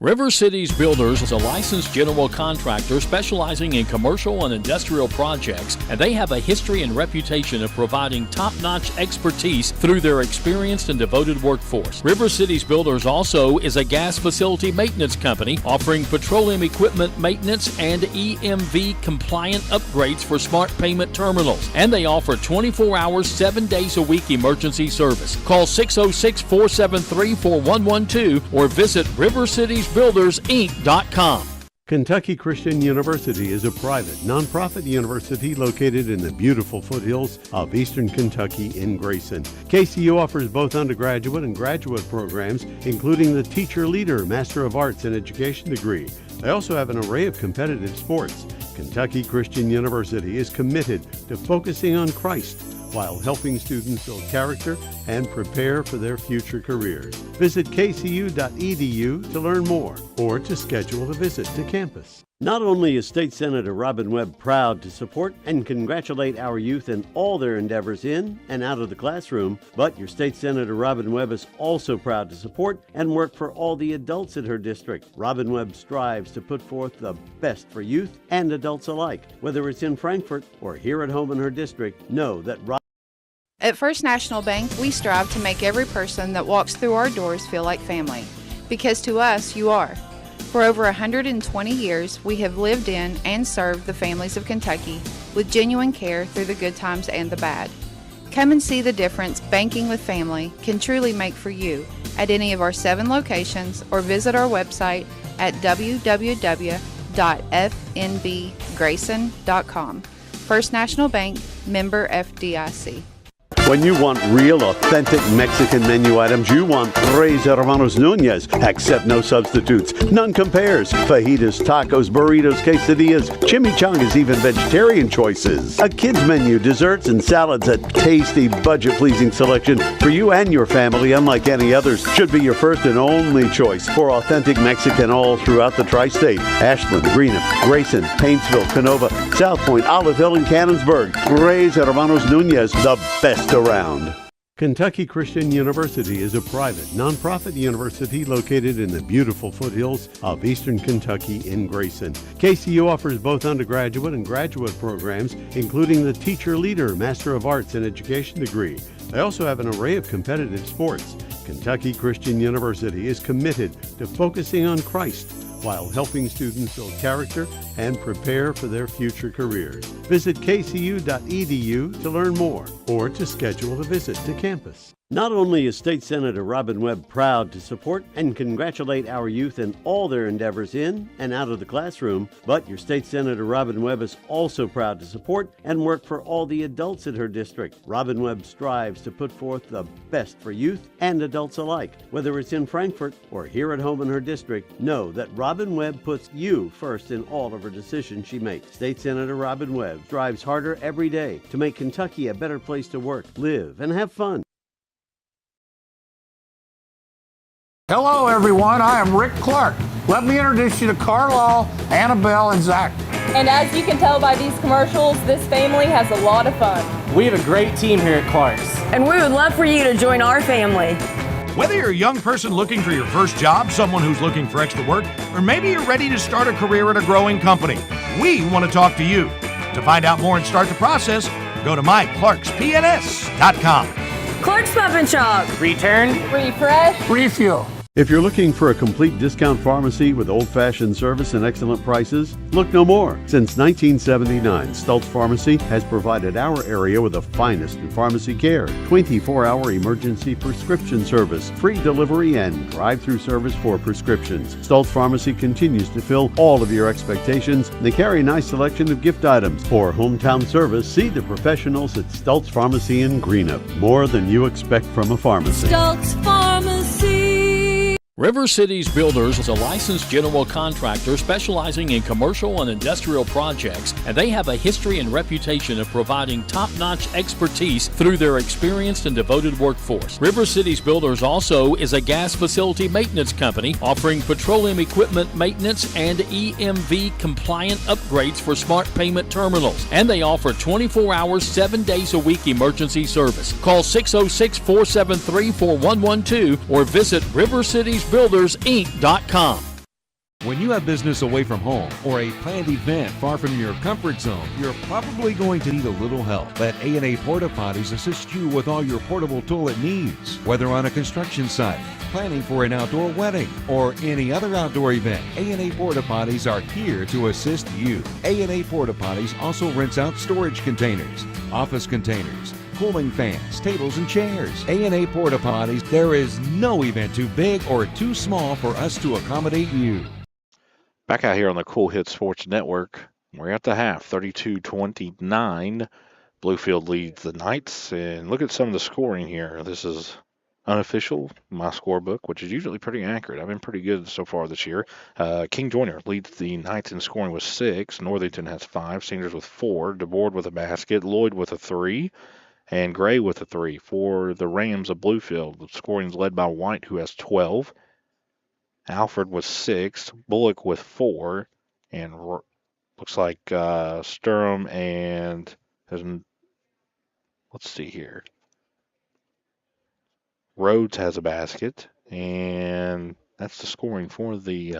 River Cities Builders is a licensed general contractor specializing in commercial and industrial projects, and they have a history and reputation of providing top-notch expertise through their experienced and devoted workforce. River Cities Builders also is a gas facility maintenance company offering petroleum equipment maintenance and EMV compliant upgrades for smart payment terminals, and they offer 24 hours, 7 days a week emergency service. Call 606-473-4112 or visit rivercitiesbuildersinc.com. Kentucky Christian University is a private, nonprofit university located in the beautiful foothills of eastern Kentucky in Grayson. KCU offers both undergraduate and graduate programs, including the Teacher Leader Master of Arts in Education degree. They also have an array of competitive sports. Kentucky Christian University is committed to focusing on Christ while helping students build character and prepare for their future careers. Visit kcu.edu to learn more or to schedule a visit to campus. Not only is State Senator Robin Webb proud to support and congratulate our youth in all their endeavors in and out of the classroom, but your State Senator Robin Webb is also proud to support and work for all the adults in her district. Robin Webb strives to put forth the best for youth and adults alike. Whether it's in Frankfort or here at home in her district, know that At First National Bank, we strive to make every person that walks through our doors feel like family. because to us you are. For over 120 years, we have lived in and served the families of Kentucky with genuine care through the good times and the bad. Come and see the difference banking with family can truly make for you at any of our 7 locations or visit our website at www.fnbgrayson.com. First National Bank, member FDIC. When you want real, authentic Mexican menu items, you want Tres Hermanos Nunez. Accept no substitutes. None compares. Fajitas, tacos, burritos, quesadillas, chimichangas, even vegetarian choices. A kids menu, desserts and salads, a tasty, budget-pleasing selection for you and your family, unlike any others. Should be your first and only choice for authentic Mexican all throughout the tri-state. Ashland, Greenup, Grayson, Paintsville, Canova, South Point, Oliveville, and Cannonsburg. Tres Hermanos Nunez, the best around. Kentucky Christian University is a private, nonprofit university located in the beautiful foothills of eastern Kentucky in Grayson. KCU offers both undergraduate and graduate programs, including the Teacher Leader Master of Arts in Education degree. They also have an array of competitive sports. Kentucky Christian University is committed to focusing on Christ while helping students build character and prepare for their future careers. Visit kcu.edu to learn more or to schedule a visit to campus. Not only is State Senator Robin Webb proud to support and congratulate our youth in all their endeavors in and out of the classroom, but your State Senator Robin Webb is also proud to support and work for all the adults in her district. Robin Webb strives to put forth the best for youth and adults alike. Whether it's in Frankfort or here at home in her district, know that Robin Webb puts you first in all of her decisions she makes. State Senator Robin Webb strives harder every day to make Kentucky a better place to work, live, and have fun. Hello, everyone. I am Rick Clark. Let me introduce you to Carlisle, Annabelle, and Zach. And as you can tell by these commercials, this family has a lot of fun. We have a great team here at Clark's. And we would love for you to join our family. Whether you're a young person looking for your first job, someone who's looking for extra work, or maybe you're ready to start a career at a growing company, we want to talk to you. To find out more and start the process, go to myclarkspns.com. Clark's Pump and Shop. Return. Refresh. Refuel. If you're looking for a complete discount pharmacy with old-fashioned service and excellent prices, look no more. Since 1979, Stultz Pharmacy has provided our area with the finest in pharmacy care, 24-hour emergency prescription service, free delivery, and drive-through service for prescriptions. Stultz Pharmacy continues to fill all of your expectations. They carry a nice selection of gift items. For hometown service, see the professionals at Stultz Pharmacy in Greenup. More than you expect from a pharmacy. Stultz Pharmacy. River Cities Builders is a licensed general contractor specializing in commercial and industrial projects, and they have a history and reputation of providing top-notch expertise through their experienced and devoted workforce. River Cities Builders also is a gas facility maintenance company offering petroleum equipment maintenance and EMV compliant upgrades for smart payment terminals, and they offer 24 hours, 7 days a week emergency service. Call 606-473-4112 or visit rivercitiesbuildersinc.com. When you have business away from home or a planned event far from your comfort zone, you're probably going to need a little help. Let A&A Porta Potties assist you with all your portable toilet needs. Whether on a construction site, planning for an outdoor wedding, or any other outdoor event, A&A Porta Potties are here to assist you. A&A Porta Potties also rents out storage containers, office containers, cooling fans, tables, and chairs. A&A Porta Potties, there is no event too big or too small for us to accommodate you. Back out here on the Cool Hit Sports Network, we're at the half, 32-29. Bluefield leads the Knights, and look at some of the scoring here. This is unofficial, my scorebook, which is usually pretty accurate. I've been pretty good so far this year. King Joyner leads the Knights in scoring with 6. Northington has 5. Sanders with 4. DeBoard with a basket. Lloyd with a 3. And Gray with a 3. For the Rams of Bluefield, the scoring is led by White, who has 12. Alford with 6, Bullock with 4, and looks like Sturm and let's see here. Rhodes has a basket, and that's the scoring for the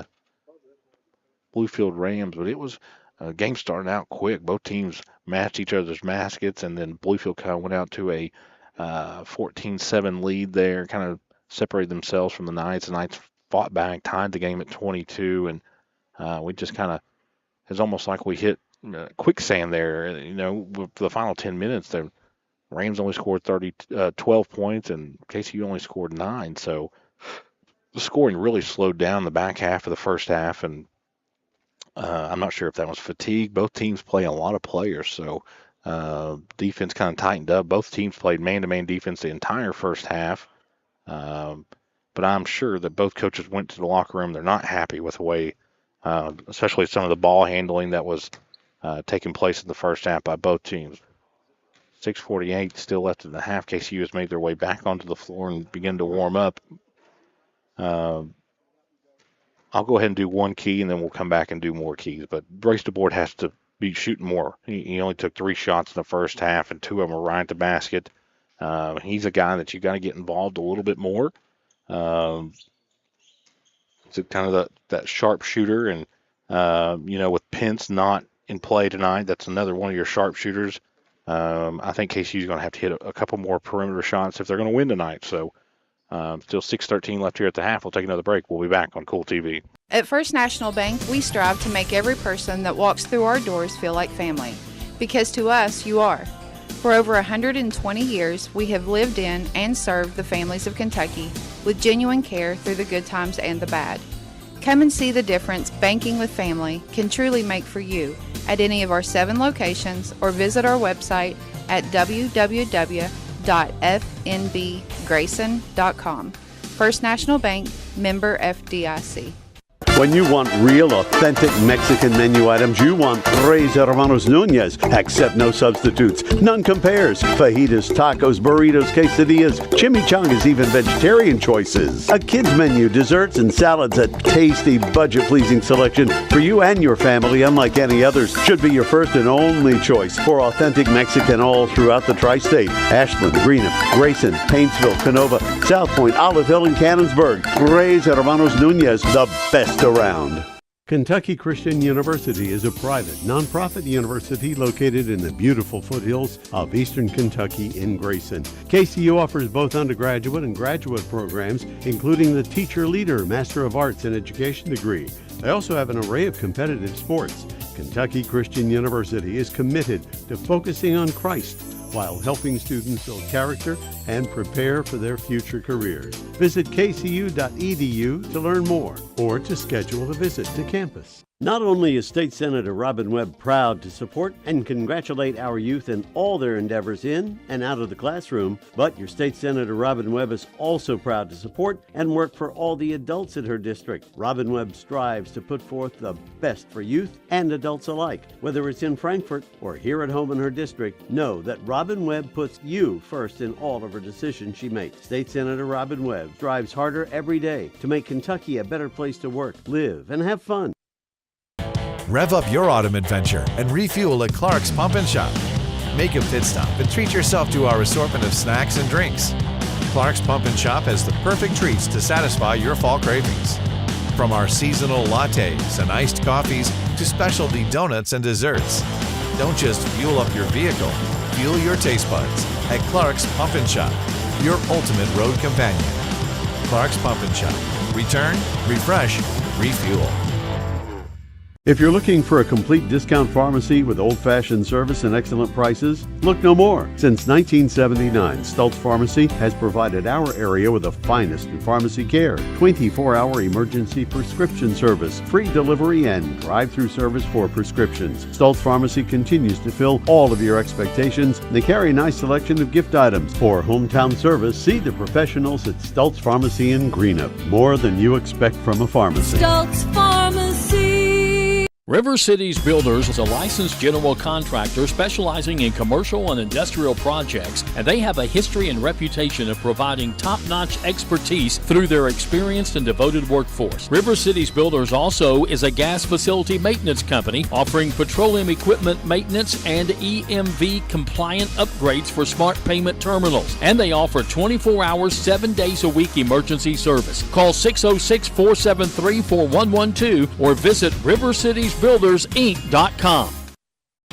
Bluefield Rams. But it was a game starting out quick. Both teams matched each other's baskets, and then Bluefield kind of went out to a 14-7 lead there, kind of separated themselves from the Knights. The Knights fought back, tied the game at 22, and we just kind of, it's almost like we hit quicksand there. You know, for the final 10 minutes, the Rams only scored 12 points, and KCU only scored 9. So the scoring really slowed down the back half of the first half, and I'm not sure if that was fatigue. Both teams play a lot of players, so defense kind of tightened up. Both teams played man-to-man defense the entire first half, but I'm sure that both coaches went to the locker room. They're not happy with the way, especially some of the ball handling that was taking place in the first half by both teams. 6:48 still left in the half. KCU has made their way back onto the floor and begin to warm up. I'll go ahead and do one key, and then we'll come back and do more keys. But Brace DeBoard has to be shooting more. He only took 3 shots in the first half, and 2 of them were right at the basket. He's a guy that you got to get involved a little bit more. It's kind of that sharp shooter, and with Pence not in play tonight, that's another one of your sharp shooters. I think KCU's going to have to hit a couple more perimeter shots if they're going to win tonight. So still 6:13 left here at the half. We'll take another break. We'll be back on Kool TV. At First National Bank, we strive to make every person that walks through our doors feel like family. Because to us, you are. For over 120 years, we have lived in and served the families of Kentucky with genuine care through the good times and the bad. Come and see the difference banking with family can truly make for you at any of our 7 locations, or visit our website at www.fnbgrayson.com. First National Bank, member FDIC. When you want real, authentic Mexican menu items, you want Tres Hermanos Nunez. Accept no substitutes. None compares. Fajitas, tacos, burritos, quesadillas, chimichangas, even vegetarian choices. A kids menu, desserts and salads, a tasty, budget-pleasing selection for you and your family, unlike any others. Should be your first and only choice for authentic Mexican all throughout the tri-state. Ashland, Greenup, Grayson, Paintsville, Canova, South Point, Olive Hill, and Cannonsburg. Tres Hermanos Nunez, the best around. Kentucky Christian University is a private, nonprofit university located in the beautiful foothills of eastern Kentucky in Grayson. KCU offers both undergraduate and graduate programs, including the Teacher Leader Master of Arts in Education degree. They also have an array of competitive sports. Kentucky Christian University is committed to focusing on Christ while helping students build character and prepare for their future careers. Visit kcu.edu to learn more or to schedule a visit to campus. Not only is State Senator Robin Webb proud to support and congratulate our youth in all their endeavors in and out of the classroom, but your State Senator Robin Webb is also proud to support and work for all the adults in her district. Robin Webb strives to put forth the best for youth and adults alike. Whether it's in Frankfort or here at home in her district, know that Robin Webb puts you first in all of her decisions she makes. State Senator Robin Webb strives harder every day to make Kentucky a better place to work, live, and have fun. Rev up your autumn adventure and refuel at Clark's Pump and Shop. Make a pit stop and treat yourself to our assortment of snacks and drinks. Clark's Pump and Shop has the perfect treats to satisfy your fall cravings. From our seasonal lattes and iced coffees to specialty donuts and desserts. Don't just fuel up your vehicle, fuel your taste buds at Clark's Pump and Shop, your ultimate road companion. Clark's Pump and Shop. Return, refresh, refuel. If you're looking for a complete discount pharmacy with old-fashioned service and excellent prices, look no more. Since 1979, Stultz Pharmacy has provided our area with the finest in pharmacy care, 24-hour emergency prescription service, free delivery, and drive-through service for prescriptions. Stultz Pharmacy continues to fill all of your expectations. They carry a nice selection of gift items. For hometown service, see the professionals at Stultz Pharmacy in Greenup. More than you expect from a pharmacy. Stultz Pharmacy. River Cities Builders is a licensed general contractor specializing in commercial and industrial projects, and they have a history and reputation of providing top-notch expertise through their experienced and devoted workforce. River Cities Builders also is a gas facility maintenance company offering petroleum equipment maintenance and EMV compliant upgrades for smart payment terminals, and they offer 24 hours, 7 days a week emergency service. Call 606-473-4112 or visit rivercitiesbuildersinc.com.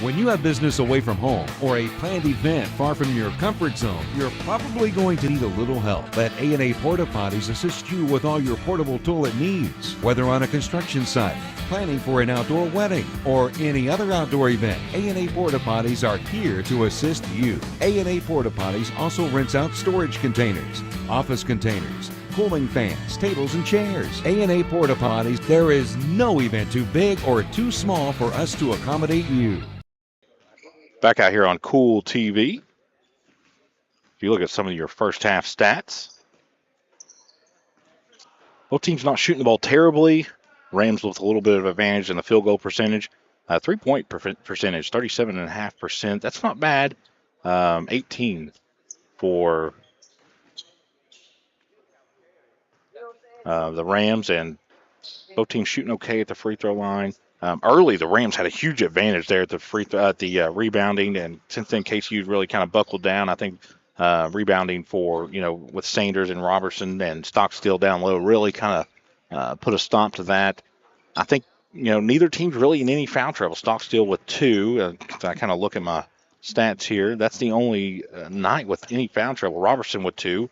When you have business away from home or a planned event far from your comfort zone, you're probably going to need a little help. Let A&A Porta Potties assist you with all your portable toilet needs. Whether on a construction site, planning for an outdoor wedding, or any other outdoor event, A&A Porta Potties are here to assist you. A&A Porta Potties also rents out storage containers, office containers, cooling fans, tables, and chairs. A&A Porta Potties, there is no event too big or too small for us to accommodate you. Back out here on Kool TV. If you look at some of your first half stats, both teams not shooting the ball terribly. Rams with a little bit of advantage in the field goal percentage. 3-point percentage, 37.5%. That's not bad. 18 for the Rams, and both teams shooting okay at the free throw line. Early, the Rams had a huge advantage there at the rebounding, and since then KCU really kind of buckled down. I think rebounding with Sanders and Robertson and Stockstill down low really kind of put a stop to that. I think neither team's really in any foul trouble. Stockstill with 2. I kind of look at my stats here. That's the only night with any foul trouble. Robertson with 2.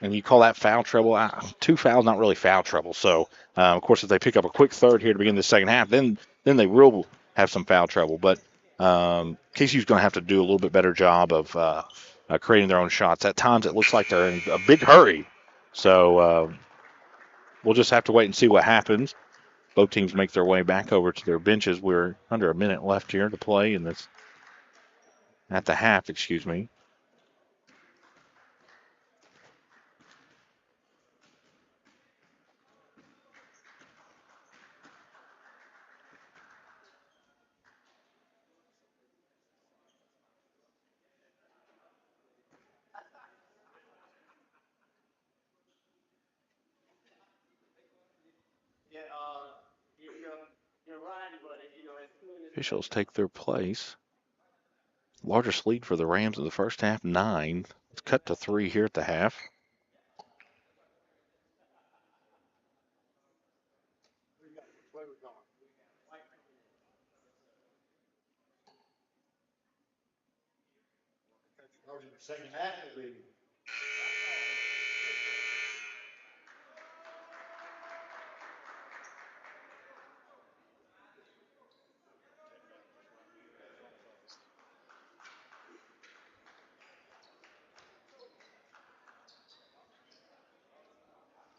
And you call that foul trouble? 2 fouls, not really foul trouble. So, of course, if they pick up a quick third here to begin the second half, then they will have some foul trouble. But KCU's going to have to do a little bit better job of creating their own shots. At times, it looks like they're in a big hurry. So, we'll just have to wait and see what happens. Both teams make their way back over to their benches. We're under a minute left here to play in this at the half, excuse me. Officials take their place. Largest lead for the Rams in the first half, 9. It's cut to 3 here at the half.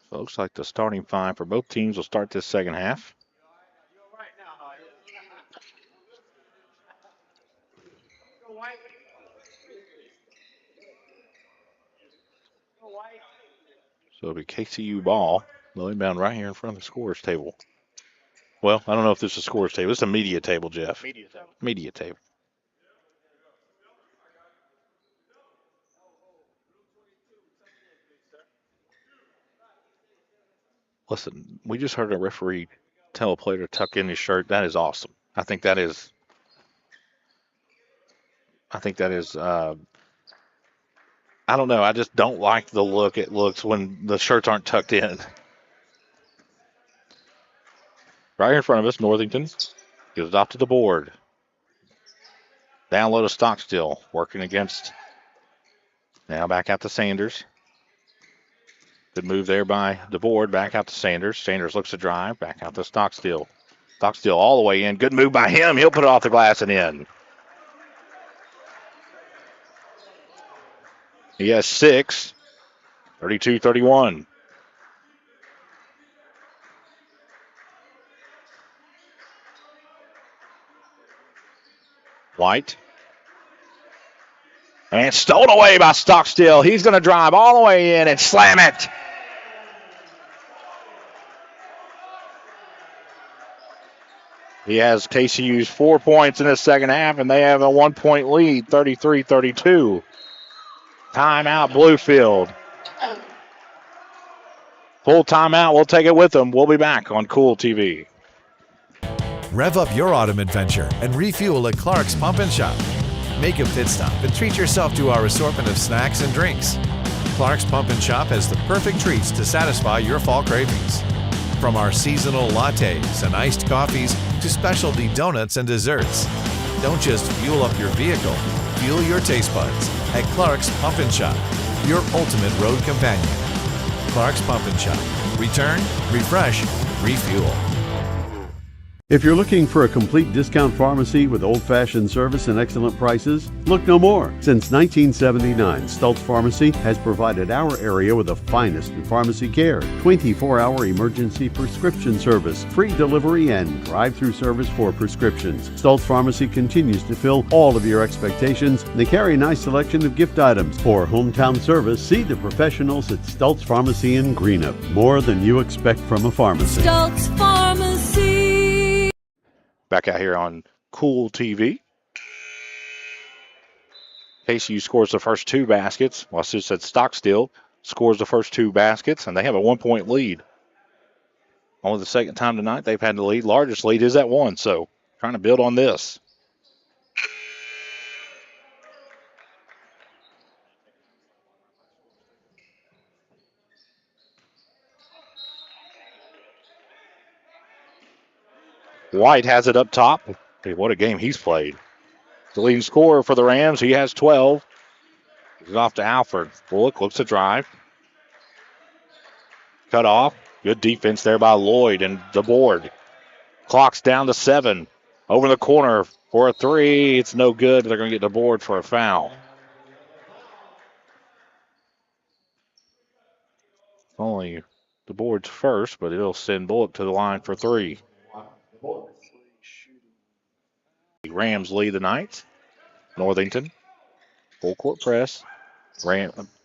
So it looks like the starting 5 for both teams will start this second half. So it'll be KCU ball. They'll inbound right here in front of the scorer's table. Well, I don't know if this is a scorer's table. It's a media table, Jeff. Media table. Listen, we just heard a referee tell a player to tuck in his shirt. That is awesome. I think that is. I don't know. I just don't like the look it looks when the shirts aren't tucked in. Right here in front of us, Northington gives it off to the board. Down low to Stockstill, working against. Now back out to Sanders. Good move there by the board. Back out to Sanders. Sanders looks to drive. Back out to Stockstill. Stockstill all the way in. Good move by him. He'll put it off the glass and in. He has 6. 32-31. White. And stolen away by Stockstill. He's going to drive all the way in and slam it. He has KCU's 4 points in the second half, and they have a 1-point lead, 33-32. Timeout, Bluefield. Full timeout. We'll take it with them. We'll be back on Kool TV. Rev up your autumn adventure and refuel at Clark's Pump and Shop. Make a pit stop and treat yourself to our assortment of snacks and drinks. Clark's Pump and Shop has the perfect treats to satisfy your fall cravings. From our seasonal lattes and iced coffees to specialty donuts and desserts. Don't just fuel up your vehicle, fuel your taste buds at Clark's Pump and Shop, your ultimate road companion. Clark's Pump and Shop. Return, refresh, refuel. If you're looking for a complete discount pharmacy with old-fashioned service and excellent prices, look no more. Since 1979, Stultz Pharmacy has provided our area with the finest in pharmacy care, 24-hour emergency prescription service, free delivery, and drive-through service for prescriptions. Stultz Pharmacy continues to fill all of your expectations. They carry a nice selection of gift items. For hometown service, see the professionals at Stultz Pharmacy in Greenup. More than you expect from a pharmacy. Stultz Pharmacy. Back out here on Kool TV. KCU scores the first 2 baskets. Well, I should have said Stockstill scores the first 2 baskets, and they have a 1-point lead. Only the second time tonight they've had the lead. Largest lead is at 1, so trying to build on this. White has it up top. Hey, what a game he's played. The leading scorer for the Rams, he has 12. He's off to Alford. Bullock looks to drive. Cut off. Good defense there by Lloyd and the board. Clock's down to 7. Over the corner for a 3. It's no good. They're going to get the board for a foul. Only the board's first, but it'll send Bullock to the line for 3. Rams lead the Knights. Northington, full court press.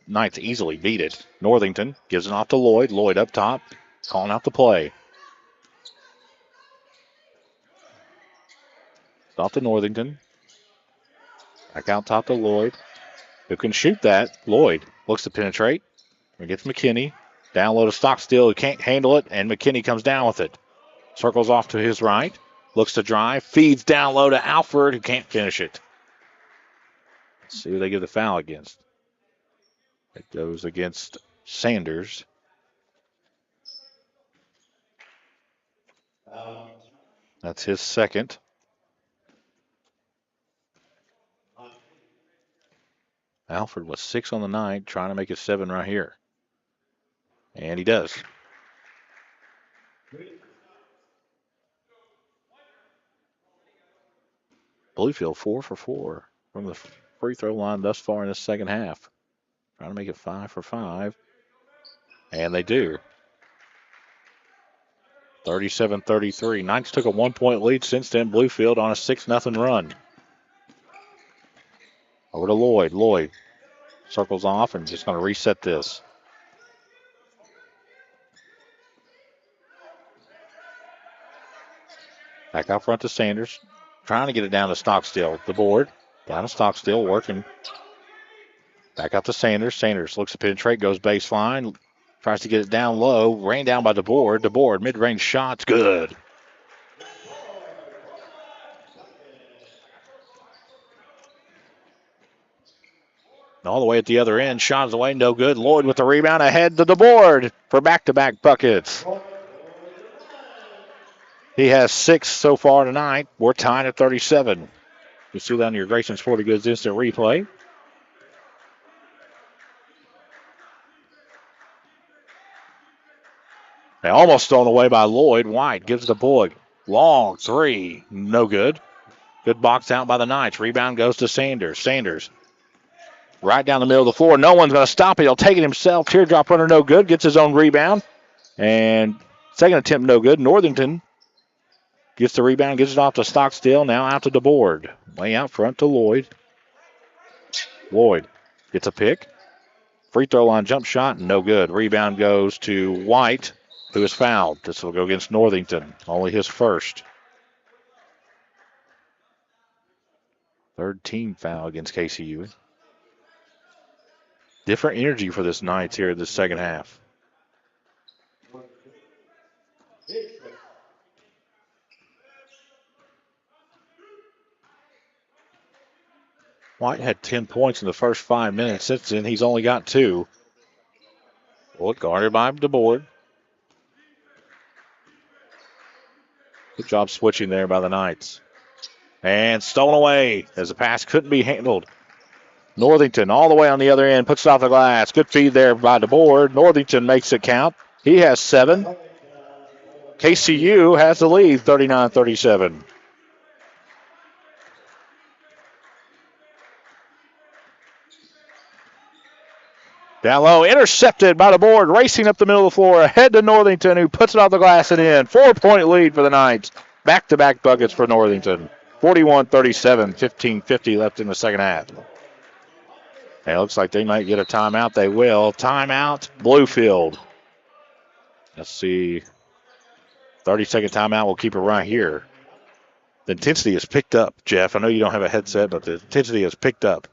Knights easily beat it. Northington gives it off to Lloyd. Lloyd up top, calling out the play. It's off to Northington. Back out top to Lloyd. Who can shoot that? Lloyd looks to penetrate. And gets McKinney. Down low to Stockstill, who can't handle it, and McKinney comes down with it. Circles off to his right. Looks to drive. Feeds down low to Alford, who can't finish it. Let's see who they give the foul against. It goes against Sanders. That's his second. Alford was 6 on the night, trying to make it 7 right here. And he does. Bluefield 4 for 4 from the free throw line thus far in the second half. Trying to make it 5 for 5. And they do. 37-33. Knights took a 1-point lead since then. Bluefield on a 6-0 run. Over to Lloyd. Lloyd circles off and just going to reset this. Back out front to Sanders. Trying to get it down to Stockstill. The board. Down to Stockstill, working. Back out to Sanders. Sanders looks to penetrate, goes baseline. Tries to get it down low. Rained down by the board. The board, mid-range shots, good. All the way at the other end. Shots away, no good. Lloyd with the rebound ahead to the board for back-to-back buckets. He has 6 so far tonight. We're tied at 37. You see that on your Grayson Sporting Goods instant replay. They almost stolen away by Lloyd. White gives it to Bullock. Long 3. No good. Good box out by the Knights. Rebound goes to Sanders. Sanders right down the middle of the floor. No one's going to stop it. He'll take it himself. Teardrop runner no good. Gets his own rebound. And second attempt no good. Northington gets the rebound, gives it off to Stockstill. Now out to the board. Way out front to Lloyd. Lloyd gets a pick. Free throw line jump shot, no good. Rebound goes to White, who is fouled. This will go against Northington. Only his first. Third team foul against KCU. Different energy for this Knights here in the second half. White had 10 points in the first 5 minutes. Since then, he's only got 2. Bullock guarded by the board. Good job switching there by the Knights. And stolen away as the pass couldn't be handled. Northington all the way on the other end, puts it off the glass. Good feed there by DeBoard. Northington makes it count. He has 7. KCU has the lead, 39-37. Down low, intercepted by DeBoard, racing up the middle of the floor, ahead to Northington, who puts it off the glass and in. 4-point lead for the Knights. Back-to-back buckets for Northington. 41-37, 15:50 left in the second half. And it looks like they might get a timeout. They will. Timeout, Bluefield. Let's see. 30-second timeout. We'll keep it right here. The intensity is picked up, Jeff. I know you don't have a headset, but the intensity is picked up.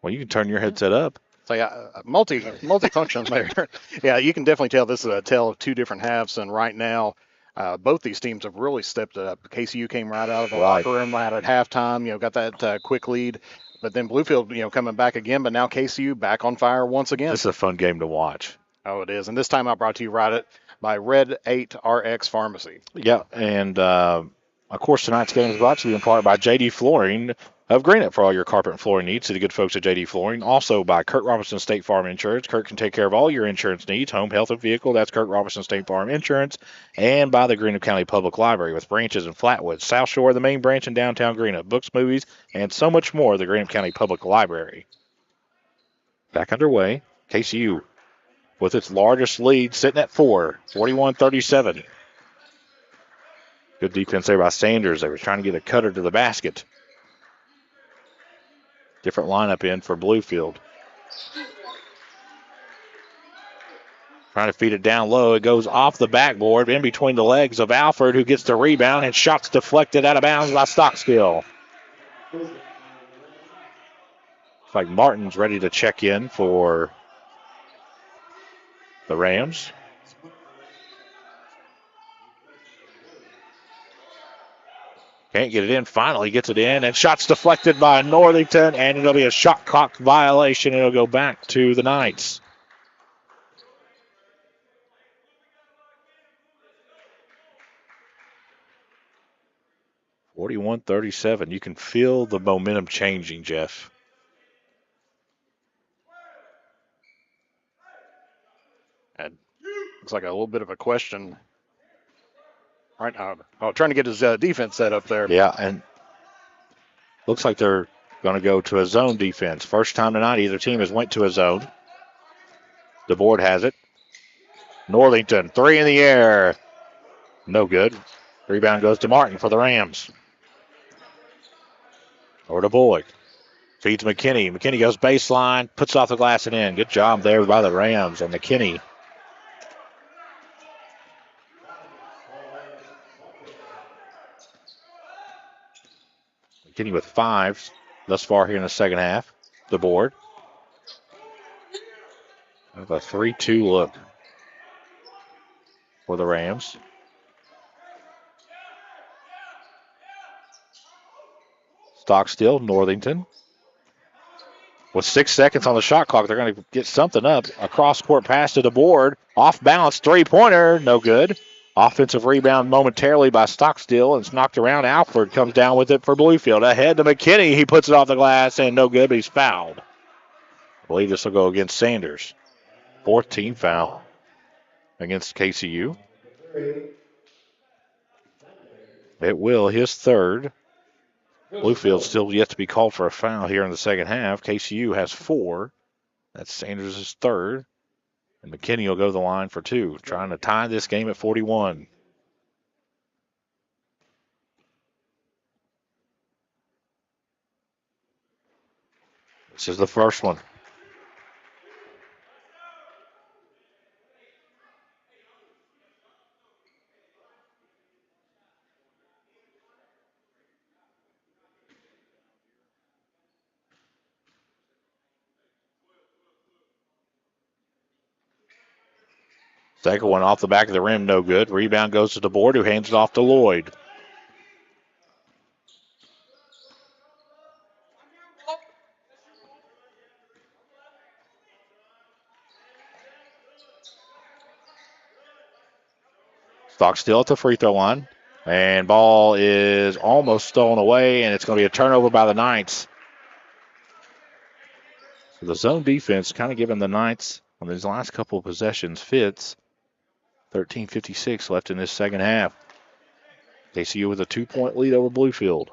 Well, you can turn your headset up. So yeah, multi-function there. Yeah, you can definitely tell this is a tale of two different halves. And right now, both these teams have really stepped it up. KCU came right out of the locker room right at halftime. Got that quick lead. But then Bluefield, coming back again. But now KCU back on fire once again. This is a fun game to watch. Oh, it is. And this time I brought to you by Red 8 RX Pharmacy. Yeah, and of course tonight's game is brought to you in part by JD Flooring of Greenup for all your carpet and flooring needs. To the good folks at JD Flooring. Also by Kurt Robinson State Farm Insurance. Kurt can take care of all your insurance needs, home, health, and vehicle. That's Kurt Robinson State Farm Insurance. And by the Greenup County Public Library with branches in Flatwood, South Shore, the main branch in downtown Greenup. Books, movies, and so much more. The Greenup County Public Library. Back underway. KCU with its largest lead sitting at 4, 41-37. Good defense there by Sanders. They were trying to get a cutter to the basket. Different lineup in for Bluefield. Trying to feed it down low. It goes off the backboard in between the legs of Alford, who gets the rebound, and shots deflected out of bounds by Stockstill. Looks like Martin's ready to check in for the Rams. Can't get it in. Finally gets it in. And shots deflected by Northington. And it'll be a shot clock violation. It'll go back to the Knights. (41-37). You can feel the momentum changing, Jeff. And looks like a little bit of a question right now. Trying to get his defense set up there. Yeah, and looks like they're going to go to a zone defense. First time tonight either team has went to a zone. The board has it. Northington, 3 in the air. No good. Rebound goes to Martin for the Rams. Or to Boyd. Feeds McKinney. McKinney goes baseline, puts off the glass and in. Good job there by the Rams and McKinney. McKinney with 5 thus far here in the second half. The board. A 3-2 look for the Rams. Stockstill, Northington. With 6 seconds on the shot clock, they're going to get something up. A cross-court pass to the board. Off balance, three-pointer, no good. Offensive rebound momentarily by Stockstill, and it's knocked around. Alford comes down with it for Bluefield. Ahead to McKinney. He puts it off the glass, and no good, but he's fouled. I believe this will go against Sanders. 4th team foul against KCU. It will, his 3rd. Bluefield still yet to be called for a foul here in the second half. KCU has 4. That's Sanders' 3rd. And McKinney will go to the line for 2, trying to tie this game at 41. This is the first one. Second one off the back of the rim, no good. Rebound goes to the board, who hands it off to Lloyd. Stockstill at the free throw line. And ball is almost stolen away, and it's going to be a turnover by the Knights. So the zone defense kind of giving the Knights on these last couple of possessions fits. 13:56 left in this second half. KCU with a 2-point lead over Bluefield.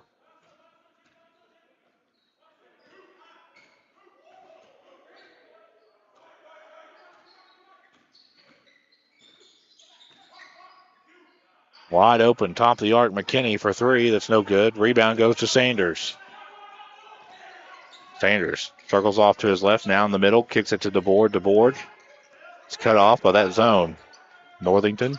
Wide open, top of the arc, McKinney for three. That's no good. Rebound goes to Sanders. Sanders circles off to his left, now in the middle, kicks it to DeBoard. DeBoard. It's cut off by that zone. Northington.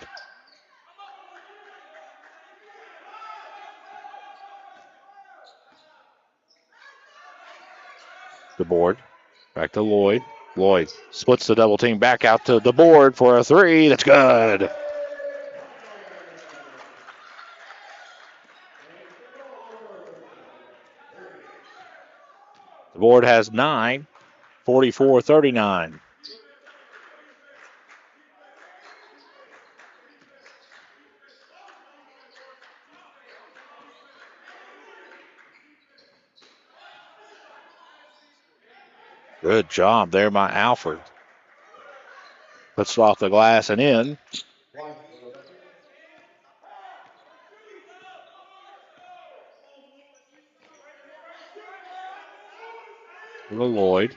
DeBoard. Back to Lloyd. Lloyd splits the double team back out to DeBoard for a three. That's good. DeBoard has 9. 44-39. Good job there by Alford. Puts it off the glass and in. Lloyd.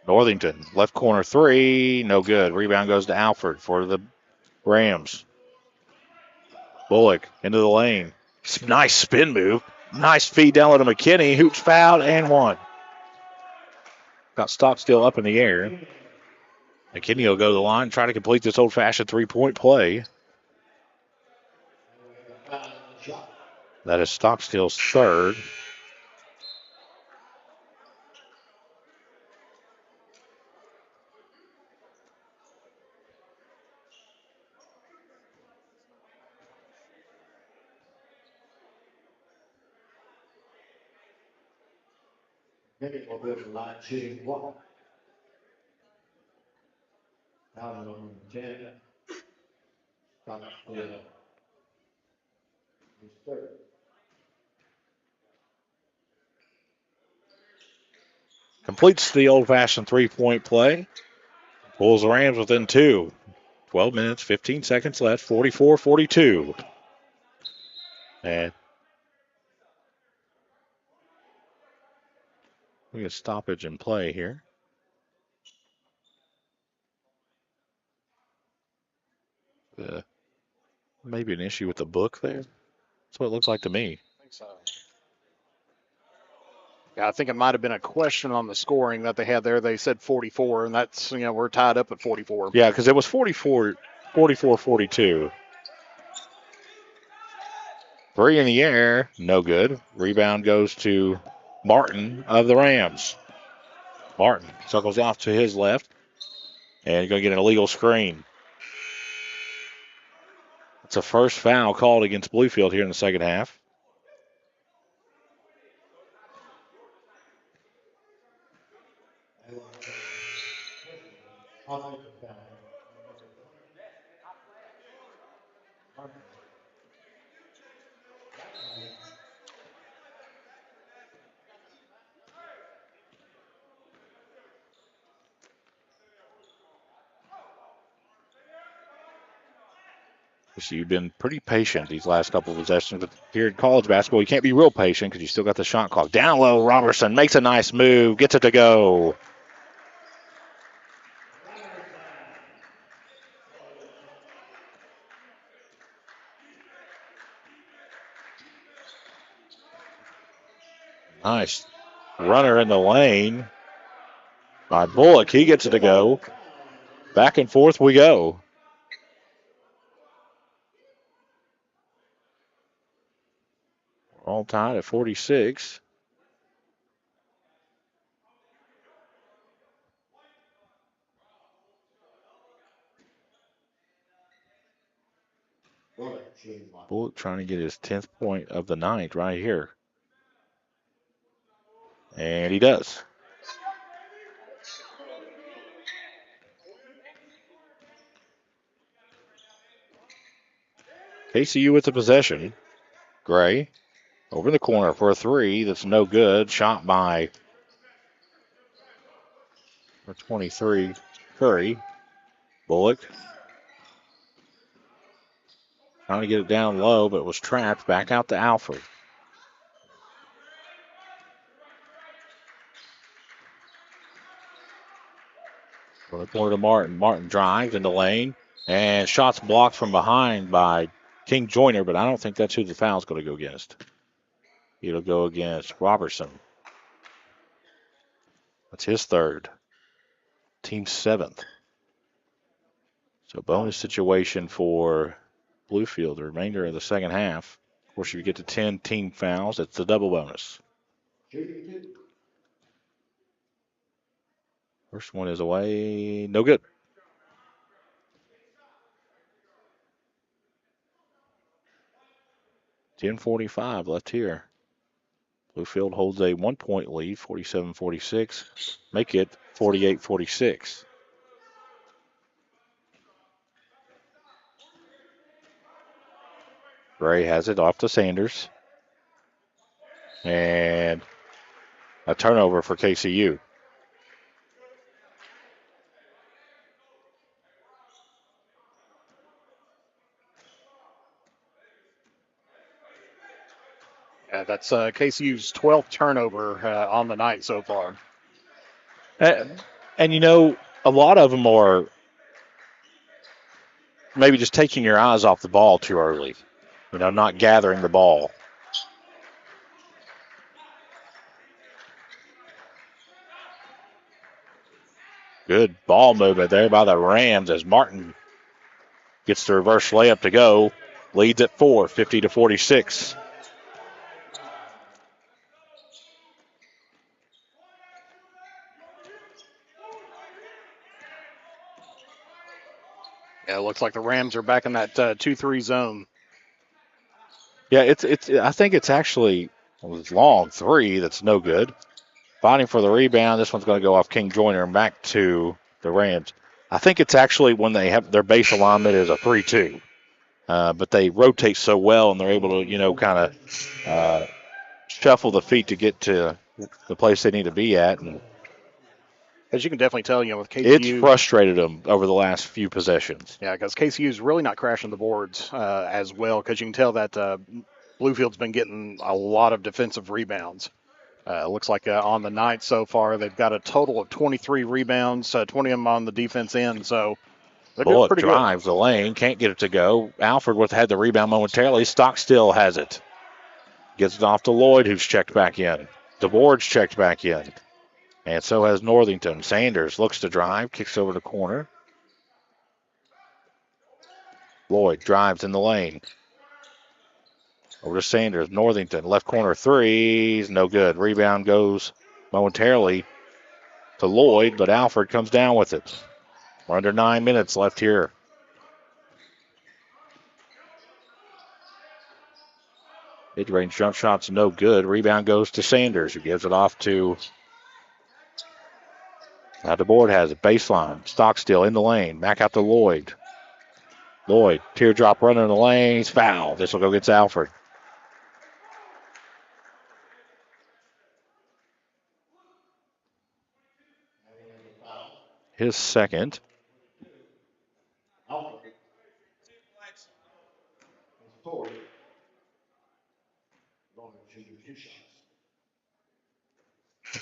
Northington, left corner three, no good. Rebound goes to Alford for the Rams. Bullock into the lane. Nice spin move. Nice feed down low to McKinney. Hoops fouled and one. Got Stockstill up in the air. McKinney will go to the line, try to complete this old-fashioned three-point play. That is Stockstill's third. Completes the old-fashioned three-point play. Pulls the Rams within 2. 12 minutes, 15 seconds left, 44-42. And we get a stoppage in play here. Maybe an issue with the book there. That's what it looks like to me. I think so. Yeah, I think it might have been a question on the scoring that they had there. They said 44, and that's, we're tied up at 44. Yeah, because it was 44-42. Three in the air, no good. Rebound goes to Martin of the Rams. Martin circles off to his left, and he's going to get an illegal screen. It's a first foul called against Bluefield here in the second half. So you've been pretty patient these last couple of possessions, but here in college basketball, you can't be real patient because you still got the shot clock. Down low, Robertson makes a nice move, gets it to go. Nice runner in the lane by Bullock. He gets it to go. Back and forth we go. All tied at 46. Bullock trying to get his 10th point of the night right here. And he does. KCU with the possession. Gray over the corner for a three. That's no good. Shot by for 23, Curry. Bullock trying to get it down low, but was trapped. Back out to Alfred. For the corner to Martin. Martin drives in the lane, and shots blocked from behind by King Joyner, but I don't think that's who the foul's going to go against. It'll go against Robertson. That's his third. Team seventh. So bonus situation for Bluefield the remainder of the second half. Of course, if you get to 10 team fouls, it's the double bonus. First one is away. No good. .45 left here. Bluefield holds a 1-point lead, 47-46. Make it 48-46. Gray has it off to Sanders. And a turnover for KCU. Yeah, that's KCU's 12th turnover on the night so far. And you know, a lot of them are maybe just taking your eyes off the ball too early. You know, not gathering the ball. Good ball movement there by the Rams as Martin gets the reverse layup to go. Leads at 4, 50-46. Yeah, it looks like the Rams are back in that 2-3 zone. Yeah, it's. I think it's actually a long three that's no good. Fighting for the rebound. This one's going to go off King Joyner and back to the Rams. I think it's actually when they have their base alignment is a 3-2. But they rotate so well and they're able to, you know, kind of shuffle the feet to get to the place they need to be at. And as you can definitely tell, you know, with KCU, it's frustrated them over the last few possessions. Yeah, because KCU is really not crashing the boards as well, because you can tell that Bluefield's been getting a lot of defensive rebounds. It looks like on the night so far, they've got a total of 23 rebounds, 20 of them on the defense end. So they're doing Bullock pretty drives good. the lane, can't get it to go. Alfred had the rebound momentarily. Stockstill has it. Gets it off to Lloyd, who's checked back in. DeBoard's checked back in. And so has Northington. Sanders looks to drive, kicks over the corner. Lloyd drives in the lane. Over to Sanders. Northington, left corner threes, no good. Rebound goes momentarily to Lloyd, but Alfred comes down with it. We're under 9 minutes left here. Mid-range jump shot's no good. Rebound goes to Sanders, who gives it off to... Now DeBoard has it. Baseline. Stockstill in the lane. Back out to Lloyd. Lloyd, teardrop runner in the lane. He's fouled. This will go against Alfred. His second.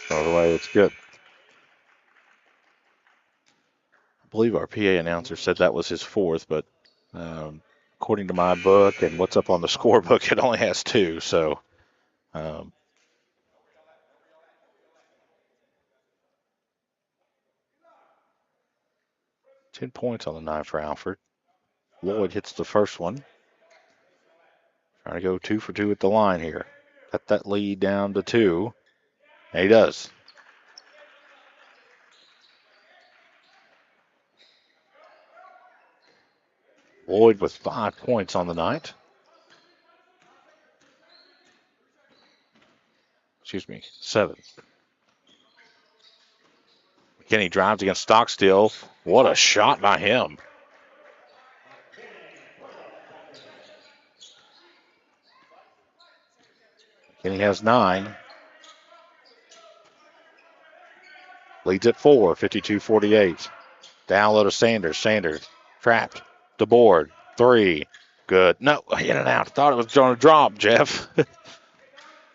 By the way, it's good. I believe our PA announcer said that was his fourth, but according to my book and what's up on the scorebook, it only has two. So 10 points on the night for Alfred. Lloyd hits the first one. Trying to go 2 for 2 at the line here. Cut that lead down to 2. And he does. Lloyd with 5 points on the night. Excuse me, 7. McKinney drives against Stockstill. What a shot by him. McKinney has 9. Leads at 4, 52-48. Down low to Sanders. Sanders trapped. DeBoard. 3. Good. No, in and out. Thought it was going to drop, Jeff.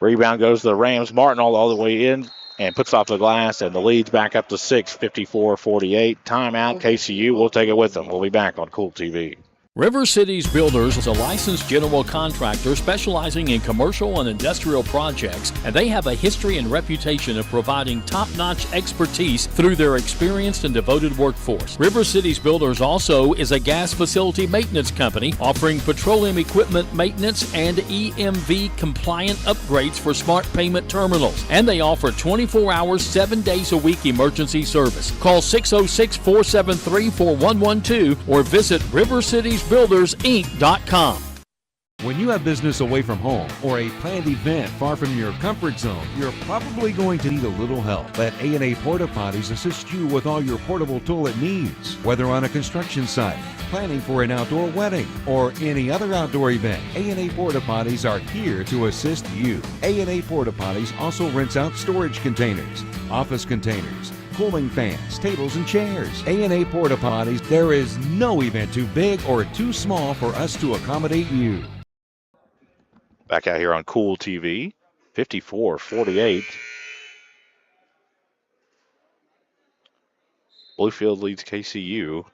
Rebound goes to the Rams. Martin all the way in and puts off the glass, and the lead's back up to 6, 54-48. Timeout, KCU. We'll take it with them. We'll be back on Kool TV. River Cities Builders is a licensed general contractor specializing in commercial and industrial projects, and they have a history and reputation of providing top-notch expertise through their experienced and devoted workforce. River Cities Builders also is a gas facility maintenance company offering petroleum equipment maintenance and EMV-compliant upgrades for smart payment terminals, and they offer 24 hours, 7 days a week emergency service. Call 606-473-4112 or visit rivercitiesbuildersinc.com. When you have business away from home or a planned event far from your comfort zone, you're probably going to need a little help. Let A&A Porta Potties assist you with all your portable toilet needs. Whether on a construction site, planning for an outdoor wedding, or any other outdoor event, A&A Porta Potties are here to assist you. A&A Porta Potties also rents out storage containers, office containers, cooling fans, tables, and chairs. A&A Porta Potties, there is no event too big or too small for us to accommodate you. Back out here on Kool TV, 54-48. Bluefield leads KCU.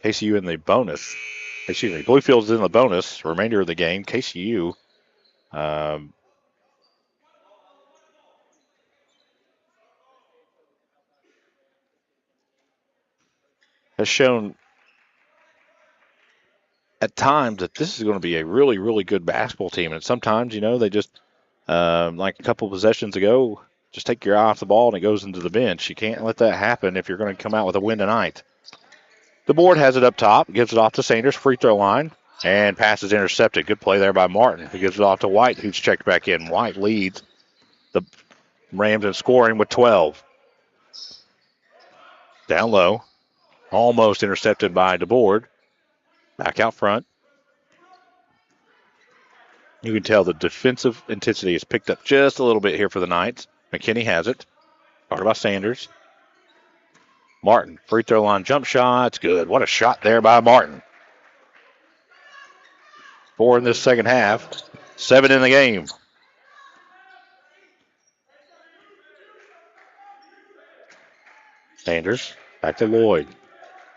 KCU in the bonus. Excuse me, Bluefield's in the bonus. Remainder of the game, KCU. Has shown at times that this is going to be a really, really good basketball team. And sometimes, they just, like a couple possessions ago, just take your eye off the ball and it goes into the bench. You can't let that happen if you're going to come out with a win tonight. The board has it up top, gives it off to Sanders, free throw line, and pass is intercepted. Good play there by Martin, who gives it off to White, who's checked back in. White leads the Rams in scoring with 12. Down low. Almost intercepted by DeBoard. Back out front. You can tell the defensive intensity has picked up just a little bit here for the Knights. McKinney has it. Guarded by Sanders. Martin, free throw line jump shot's good. What a shot there by Martin. 4 in this second half. 7 in the game. Sanders, back to Lloyd.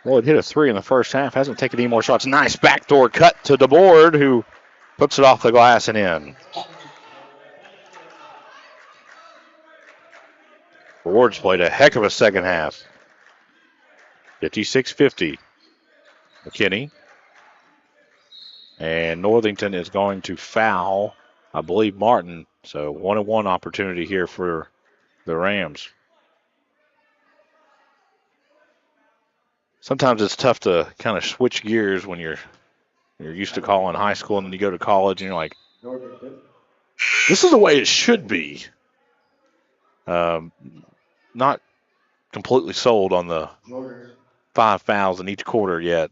Lloyd hit a 3 in the first half. Hasn't taken any more shots. Nice backdoor cut to DeBoard, who puts it off the glass and in. Ward's played a heck of a second half. 56-50. McKinney. And Northington is going to foul, I believe, Martin. So 1-on-1 opportunity here for the Rams. Sometimes it's tough to kind of switch gears when you're used to calling high school and then you go to college and you're like, this is the way it should be. Not completely sold on the 5 fouls in each quarter yet.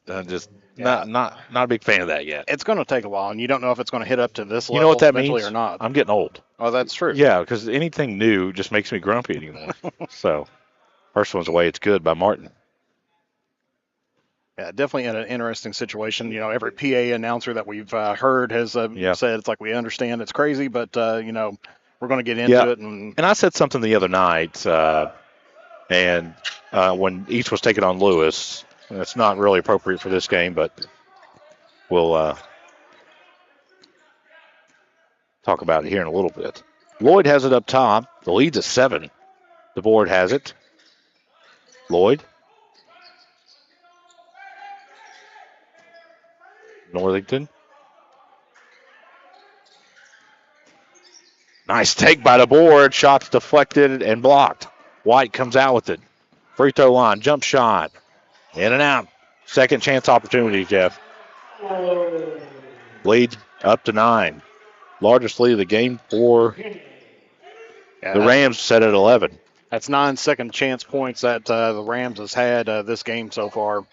Not a big fan of that yet. It's going to take a while, and you don't know if it's going to hit up to this level. You know what that means? Or not. I'm getting old. Oh, that's true. Yeah, because anything new just makes me grumpy anymore. So, first one's away. It's good by Martin. Yeah, definitely in an interesting situation. Every PA announcer that we've heard has said it's like, we understand it's crazy, but, we're going to get into it. And I said something the other night, and when East was taking on Lewis, and it's not really appropriate for this game, but we'll talk about it here in a little bit. Lloyd has it up top. The lead's at 7. The board has it. Lloyd. Northington. Nice take by the board. Shots deflected and blocked. White comes out with it. Free throw line, jump shot. In and out. Second chance opportunity, Jeff. Lead up to 9. Largest lead of the game for the Rams, set at 11. That's 9 second chance points that the Rams has had this game so far.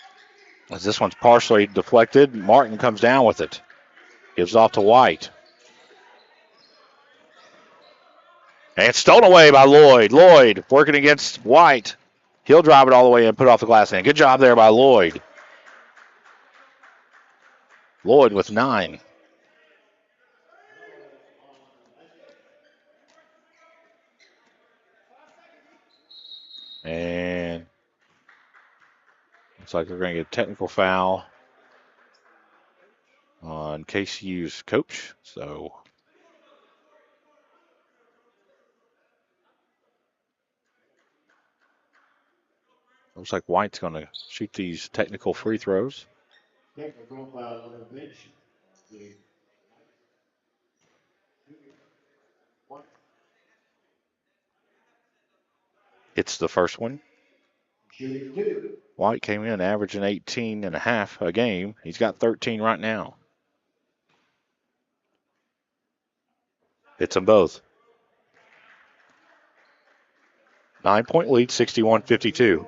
As this one's partially deflected, Martin comes down with it. Gives off to White. And it's stolen away by Lloyd. Lloyd working against White. He'll drive it all the way and put it off the glass hand. Good job there by Lloyd. Lloyd with 9. And looks like they're going to get a technical foul on KCU's coach. So looks like White's going to shoot these technical free throws. It's the first one. White came in averaging 18.5 a game. He's got 13 right now. Hits them both. 9-point lead, 61-52.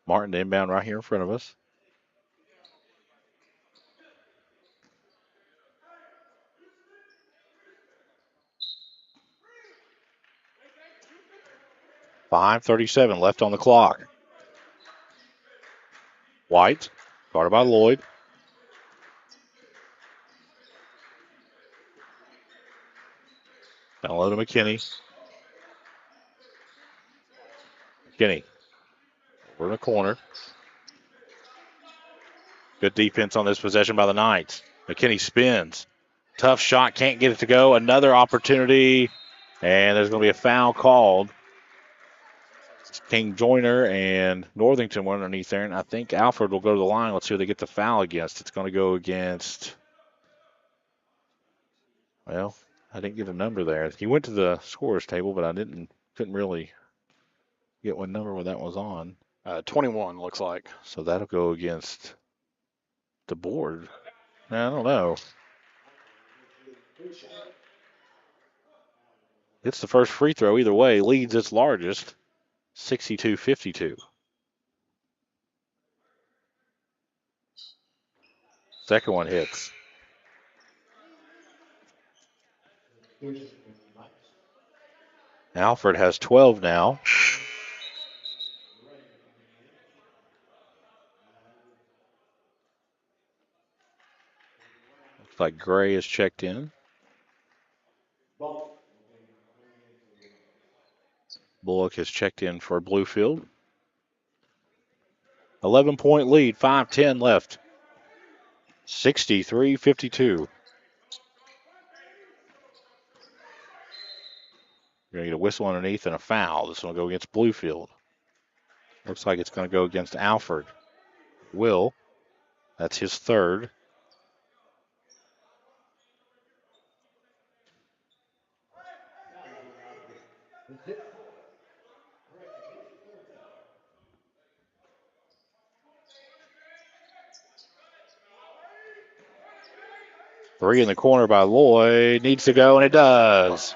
Martin inbound right here in front of us. .5:37 left on the clock. White, guarded by Lloyd. Down low to McKinney. McKinney, over in the corner. Good defense on this possession by the Knights. McKinney spins. Tough shot, can't get it to go. Another opportunity, and there's going to be a foul called. King Joyner and Northington were underneath there, and I think Alfred will go to the line. Let's see who they get the foul against. It's going to go against, well, I didn't get a number there. He went to the scorer's table, but I couldn't really get what number that was on. 21 looks like. So that'll go against the board. I don't know. It's the first free throw either way. Leads its largest. 62-52. Second one hits. Alfred has 12 now. Looks like Gray is checked in. Bullock has checked in for Bluefield. 11-point lead, 5:10 left. 63-52. We're going to get a whistle underneath and a foul. This one will go against Bluefield. Looks like it's going to go against Alfred. Will. That's his third. Three in the corner by Lloyd. Needs to go, and it does.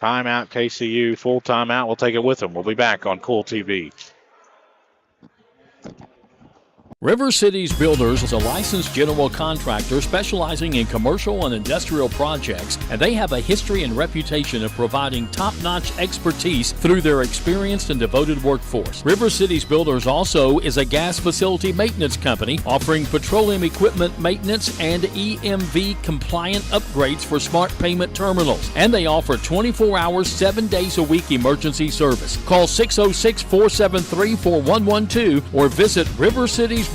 Timeout, KCU. Full timeout. We'll take it with them. We'll be back on Kool TV. River Cities Builders is a licensed general contractor specializing in commercial and industrial projects, and they have a history and reputation of providing top-notch expertise through their experienced and devoted workforce. River Cities Builders also is a gas facility maintenance company offering petroleum equipment maintenance and EMV compliant upgrades for smart payment terminals, and they offer 24 hours, 7 days a week emergency service. Call 606-473-4112 or visit rivercitiesbuildersinc.com.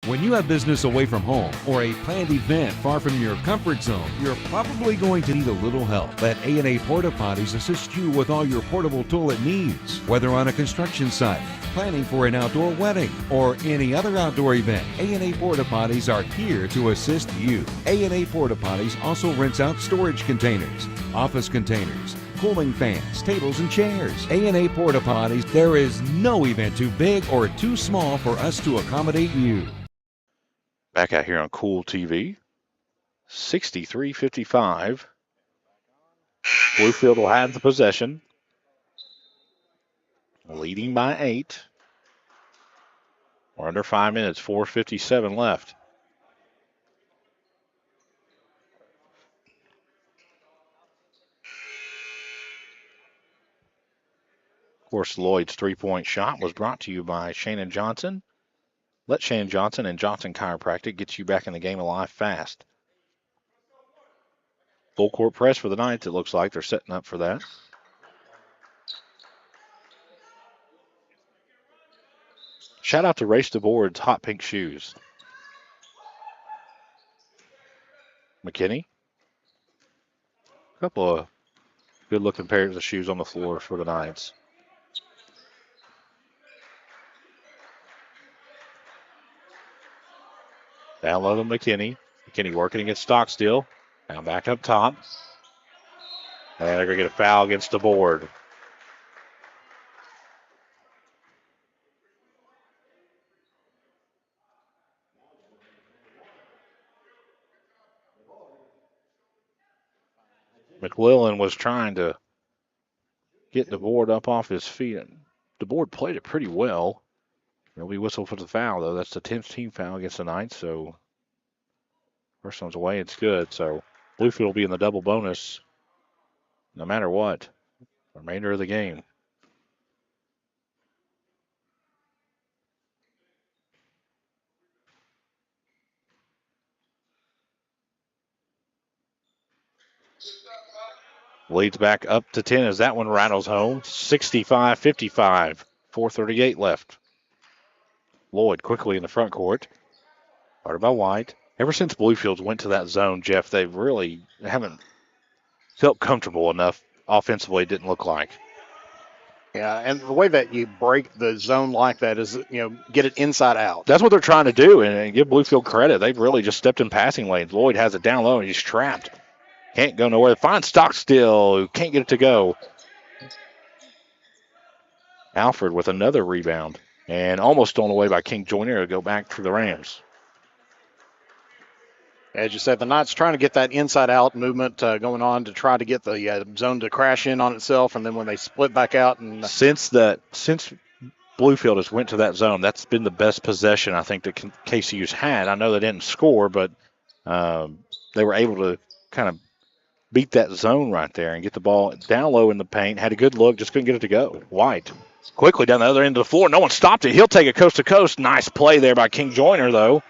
When you have business away from home or a planned event far from your comfort zone, you're probably going to need a little help. Let A&A Porta Potties assist you with all your portable toilet needs. Whether on a construction site, planning for an outdoor wedding, or any other outdoor event, A&A Porta Potties are here to assist you. A&A Porta Potties also rents out storage containers, office containers, cooling fans, tables, and chairs. A&A Porta Potties, there is no event too big or too small for us to accommodate you. Back out here on Kool TV. 63-55. Bluefield will have the possession. Leading by 8. We're under 5 minutes, 4:57 left. Of course, Lloyd's three-point shot was brought to you by Shannon Johnson. Let Shannon Johnson and Johnson Chiropractic get you back in the game alive fast. Full court press for the Knights, it looks like. They're setting up for that. Shout out to Race the Board's hot pink shoes. McKinney. A couple of good-looking pairs of shoes on the floor for the Knights. Down low to McKinney. McKinney working against Stockstill. Now back up top. And they're going to get a foul against the board. McWillan was trying to get the board up off his feet. The board played it pretty well. It'll be whistled for the foul, though. That's the 10th team foul against the Knights, so first one's away. It's good. So Bluefield will be in the double bonus no matter what. The remainder of the game. Leads back up to 10 as that one rattles home. 65-55. 4:38 left. Lloyd quickly in the front court. Guarded by White. Ever since Bluefields went to that zone, Jeff, they really haven't felt comfortable enough offensively, it didn't look like. Yeah, and the way that you break the zone like that is, get it inside out. That's what they're trying to do, and give Bluefield credit. They've really just stepped in passing lanes. Lloyd has it down low, and he's trapped. Can't go nowhere. Finds Stockstill, who can't get it to go. Alfred with another rebound. And almost stolen away by King Joyner to go back for the Rams. As you said, the Knights trying to get that inside-out movement going on to try to get the zone to crash in on itself, and then when they split back out. And Since Bluefield has went to that zone, that's been the best possession I think that KCU's had. I know they didn't score, but they were able to kind of beat that zone right there and get the ball down low in the paint. Had a good look, just couldn't get it to go. White quickly down the other end of the floor. No one stopped it. He'll take it coast to coast. Nice play there by King Joyner, though.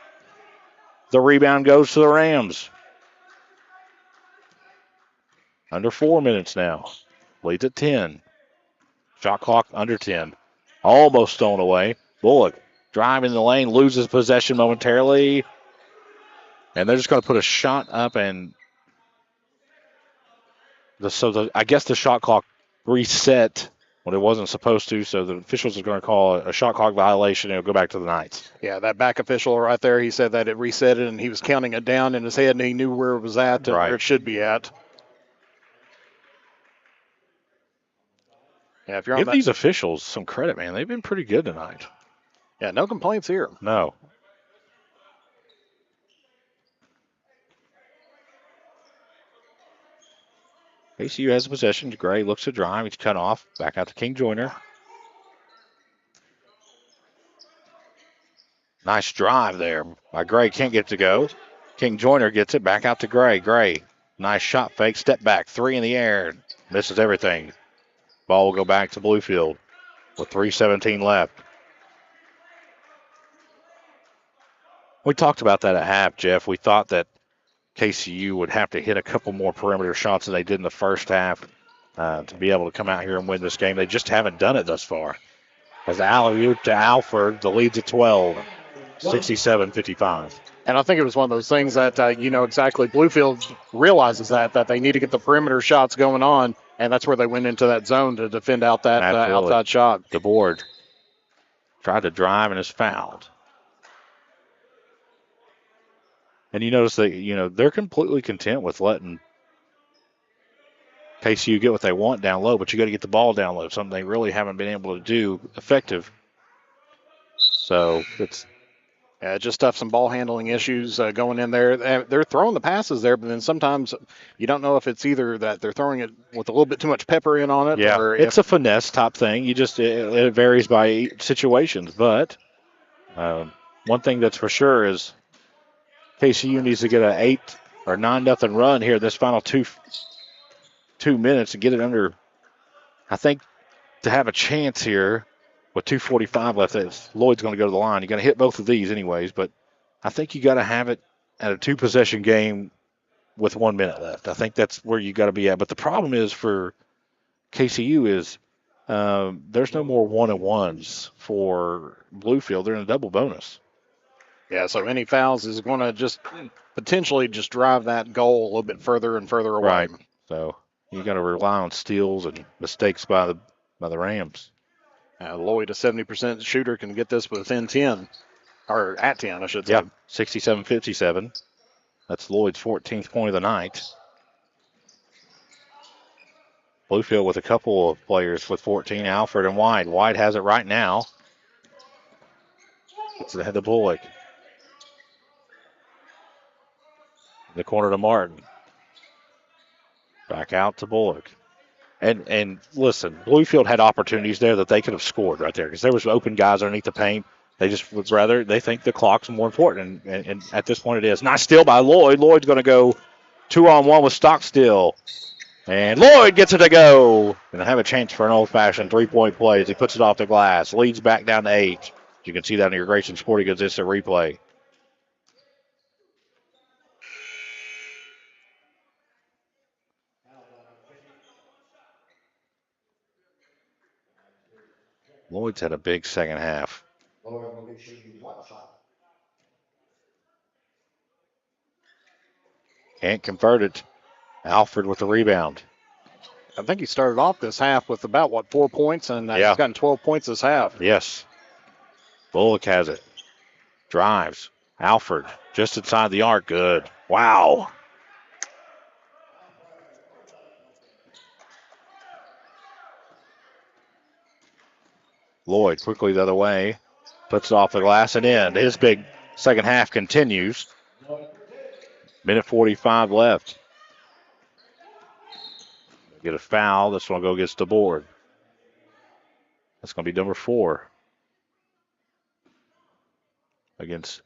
The rebound goes to the Rams. Under 4 minutes now. Leads at 10. Shot clock under 10. Almost stolen away. Bullock driving the lane, loses possession momentarily. And they're just going to put a shot up, and I guess the shot clock reset when it wasn't supposed to, so the officials are going to call a shot clock violation, and it'll go back to the Knights. Yeah, that back official right there, he said that it reset it, and he was counting it down in his head, and he knew where it was at and where it should be at. Yeah, if you're on Give these officials some credit, man. They've been pretty good tonight. Yeah, no complaints here. No. KCU has the possession. Gray looks to drive. He's cut off. Back out to King Joyner. Nice drive there by Gray. Can't get it to go. King Joyner gets it. Back out to Gray. Gray. Nice shot fake. Step back. 3 in the air. Misses everything. Ball will go back to Bluefield with 3:17 left. We talked about that at half, Jeff. We thought that KCU would have to hit a couple more perimeter shots than they did in the first half to be able to come out here and win this game. They just haven't done it thus far. As alley-oop to Alford, the lead's at 12, 67-55. And I think it was one of those things that, exactly, Bluefield realizes that they need to get the perimeter shots going on, and that's where they went into that zone to defend out that outside shot. The board tried to drive and is fouled. And you notice that, they're completely content with letting KCU get what they want down low, but you got to get the ball down low, something they really haven't been able to do effective. So it's Just some ball handling issues going in there. They're throwing the passes there, but then sometimes you don't know if it's either that they're throwing it with a little bit too much pepper in on it. Yeah, or it's a finesse type thing. It varies by situations. But one thing that's for sure is KCU needs to get an 8 or 9-0 run here this final two minutes and get it under. I think to have a chance here with 2:45 left, Lloyd's going to go to the line. You're going to hit both of these anyways, but I think you got to have it at a 2-possession game with 1 minute left. I think that's where you got to be at. But the problem is for KCU is there's no more 1-and-1s for Bluefield. They're in a double bonus. Yeah, so any fouls is going to just potentially just drive that goal a little bit further and further away. Right. So you got to rely on steals and mistakes by the Rams. Lloyd, a 70% shooter, can get this within 10, or at 10, I should say. Yeah, 67-57. That's Lloyd's 14th point of the night. Bluefield with a couple of players with 14, Alford and White. White has it right now. It's ahead of Bullock. The corner to Martin. Back out to Bullock. And listen, Bluefield had opportunities there that they could have scored right there because there was open guys underneath the paint. They just would rather, they think the clock's more important, and at this point it is. Nice steal by Lloyd. Lloyd's going to go 2-on-1 with Stockstill. And Lloyd gets it to go. And have a chance for an old-fashioned three-point play as he puts it off the glass. Leads back down to 8. You can see that in your Grayson Sporting Goods instant replay. Lloyd's had a big second half. Can't convert it. Alford with the rebound. I think he started off this half with about, 4 points, and he's gotten 12 points this half. Yes. Bullock has it. Drives. Alford just inside the arc. Good. Wow. Lloyd quickly the other way. Puts it off the glass and in. His big second half continues. Minute 45 left. Get a foul. This one will go against the board. That's going to be number 4 against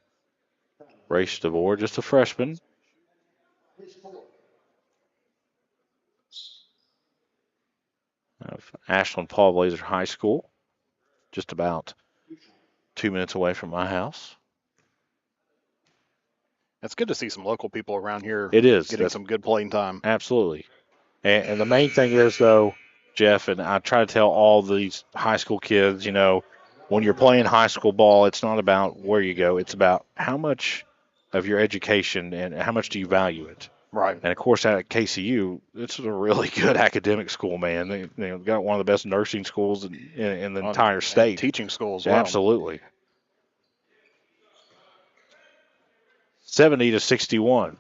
Race DeVore, just a freshman. Of Ashland Paul Blazer High School, just about 2 minutes away from my house. It's good to see some local people around here. It is. Getting some good playing time. Absolutely. And the main thing is, though, Jeff, and I try to tell all these high school kids, you know, when you're playing high school ball, it's not about where you go. It's about how much of your education and how much do you value it. Right. And, of course, at KCU, it's a really good academic school, man. They got one of the best nursing schools in the entire state. Teaching schools. Well. Absolutely. 70-61.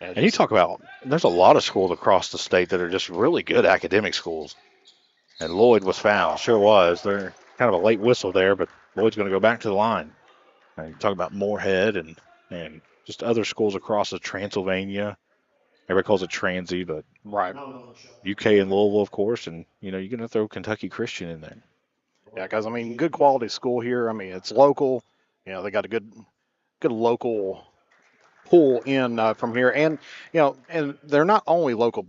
And you talk about, there's a lot of schools across the state that are just really good academic schools. And Lloyd was fouled. Sure was. They're kind of a late whistle there, but Lloyd's going to go back to the line. And you talk about Moorhead and just other schools across the Transylvania. Everybody calls it Transy, but right. UK and Louisville, of course. And, you know, you're going to throw Kentucky Christian in there. Yeah, because, I mean, good quality school here. I mean, it's local. You know, they got a good local pull in from here. And, you know, and they're not only local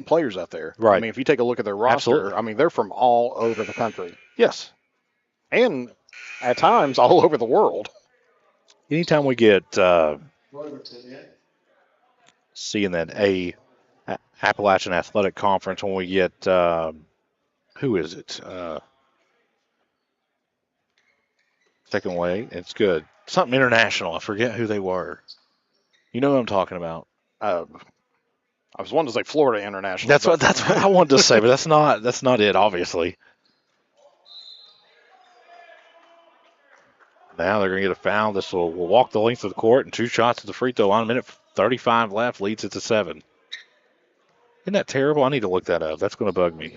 players out there. Right. I mean, if you take a look at their roster, Absolutely. I mean, they're from all over the country. Yes. And at times all over the world. Anytime we get seeing that Appalachian Athletic Conference, when we get, who is it? Second way, it's good. Something international. I forget who they were. You know what I'm talking about. I was wanting to say Florida International. That's what I wanted to say, but that's not it, obviously. Now they're going to get a foul. This will walk the length of the court and 2 shots at the free throw line. Minute 35 left, leads it to 7. Isn't that terrible? I need to look that up. That's going to bug me.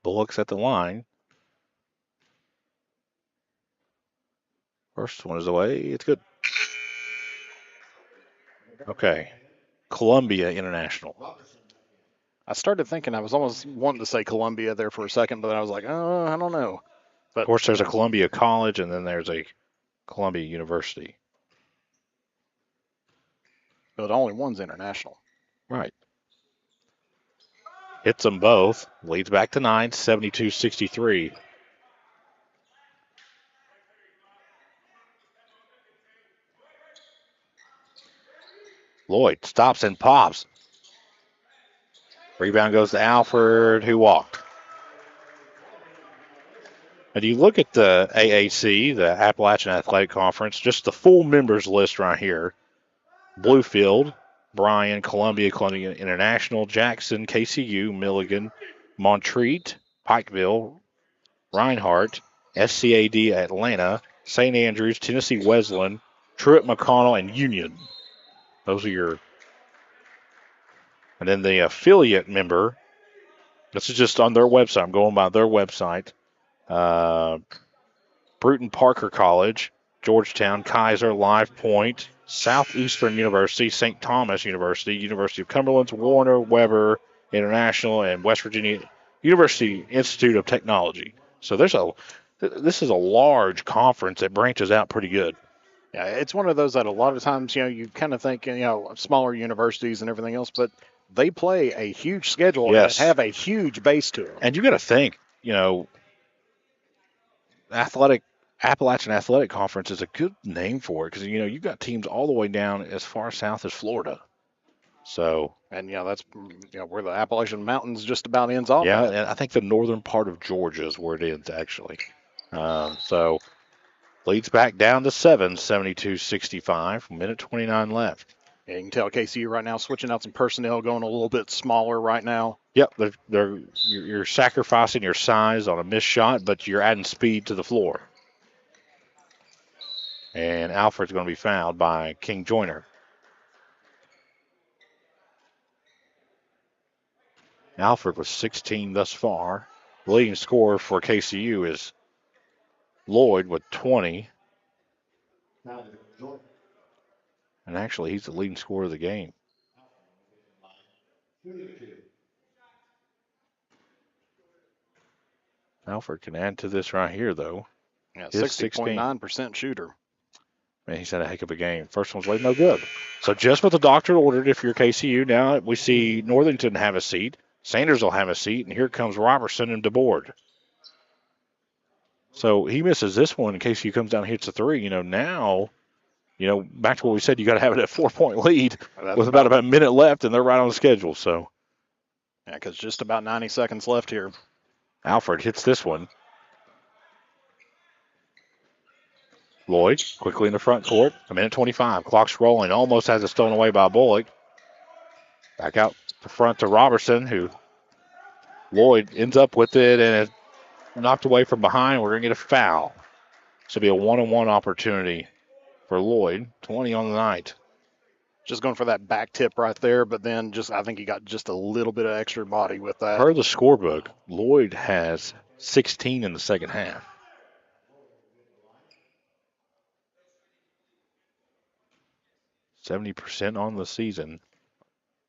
Bullock's at the line. First one is away. It's good. Okay. Columbia International. I started thinking I was almost wanting to say Columbia there for a second, but I was like, oh, I don't know. But Of course, there's a Columbia College, and then there's a Columbia University. But only one's international. Right. Hits them both. Leads back to 9, 72-63. Lloyd stops and pops. Rebound goes to Alford, who walked. And you look at the AAC, the Appalachian Athletic Conference, just the full members list right here. Bluefield, Bryan, Columbia International, Jackson, KCU, Milligan, Montreat, Pikeville, Reinhardt, SCAD Atlanta, St. Andrews, Tennessee Wesleyan, Truett McConnell, and Union. Those are your... And then the affiliate member, this is just on their website. I'm going by their website. Bruton Parker College, Georgetown, Kaiser, Live Point, Southeastern University, St. Thomas University, University of Cumberland, Warner, Weber International, and West Virginia University Institute of Technology. So this is a large conference that branches out pretty good. Yeah, it's one of those that a lot of times, you kind of think, smaller universities and everything else, but they play a huge schedule Yes. and have a huge base to them. And you got to think, Appalachian Athletic Conference is a good name for it because, you've got teams all the way down as far south as Florida. So. And, that's, where the Appalachian Mountains just about ends off. Yeah, and I think the northern part of Georgia is where it ends, actually. So leads back down to 7, 72-65, minute 29 left. Yeah, you can tell KCU right now switching out some personnel, going a little bit smaller right now. Yep, you're sacrificing your size on a missed shot, but you're adding speed to the floor. And Alfred's going to be fouled by King Joyner. Alfred was 16 thus far. The leading scorer for KCU is Lloyd with 20. And actually, he's the leading scorer of the game. Alfred can add to this right here, though. Yeah, 60.9% shooter. Man, he's had a heck of a game. First one's way no good. So just what the doctor ordered if you're KCU. Now we see Northington have a seat. Sanders will have a seat, and here comes Robertson and DeBoard. So he misses this one in case he comes down and hits a three. Now, back to what we said, you got to have it at 4-point lead with about a minute left, and they're right on the schedule. So, yeah, because just about 90 seconds left here. Alfred hits this one. Lloyd quickly in the front court. A minute 25. Clock's rolling. Almost has it stolen away by Bullock. Back out the front to Robertson, who Lloyd ends up with it and is knocked away from behind. We're going to get a foul. This will be a one-on-one opportunity for Lloyd. 20 on the night. Just going for that back tip right there, but then I think he got just a little bit of extra body with that. Per the scorebook, Lloyd has 16 in the second half. %70 on the season.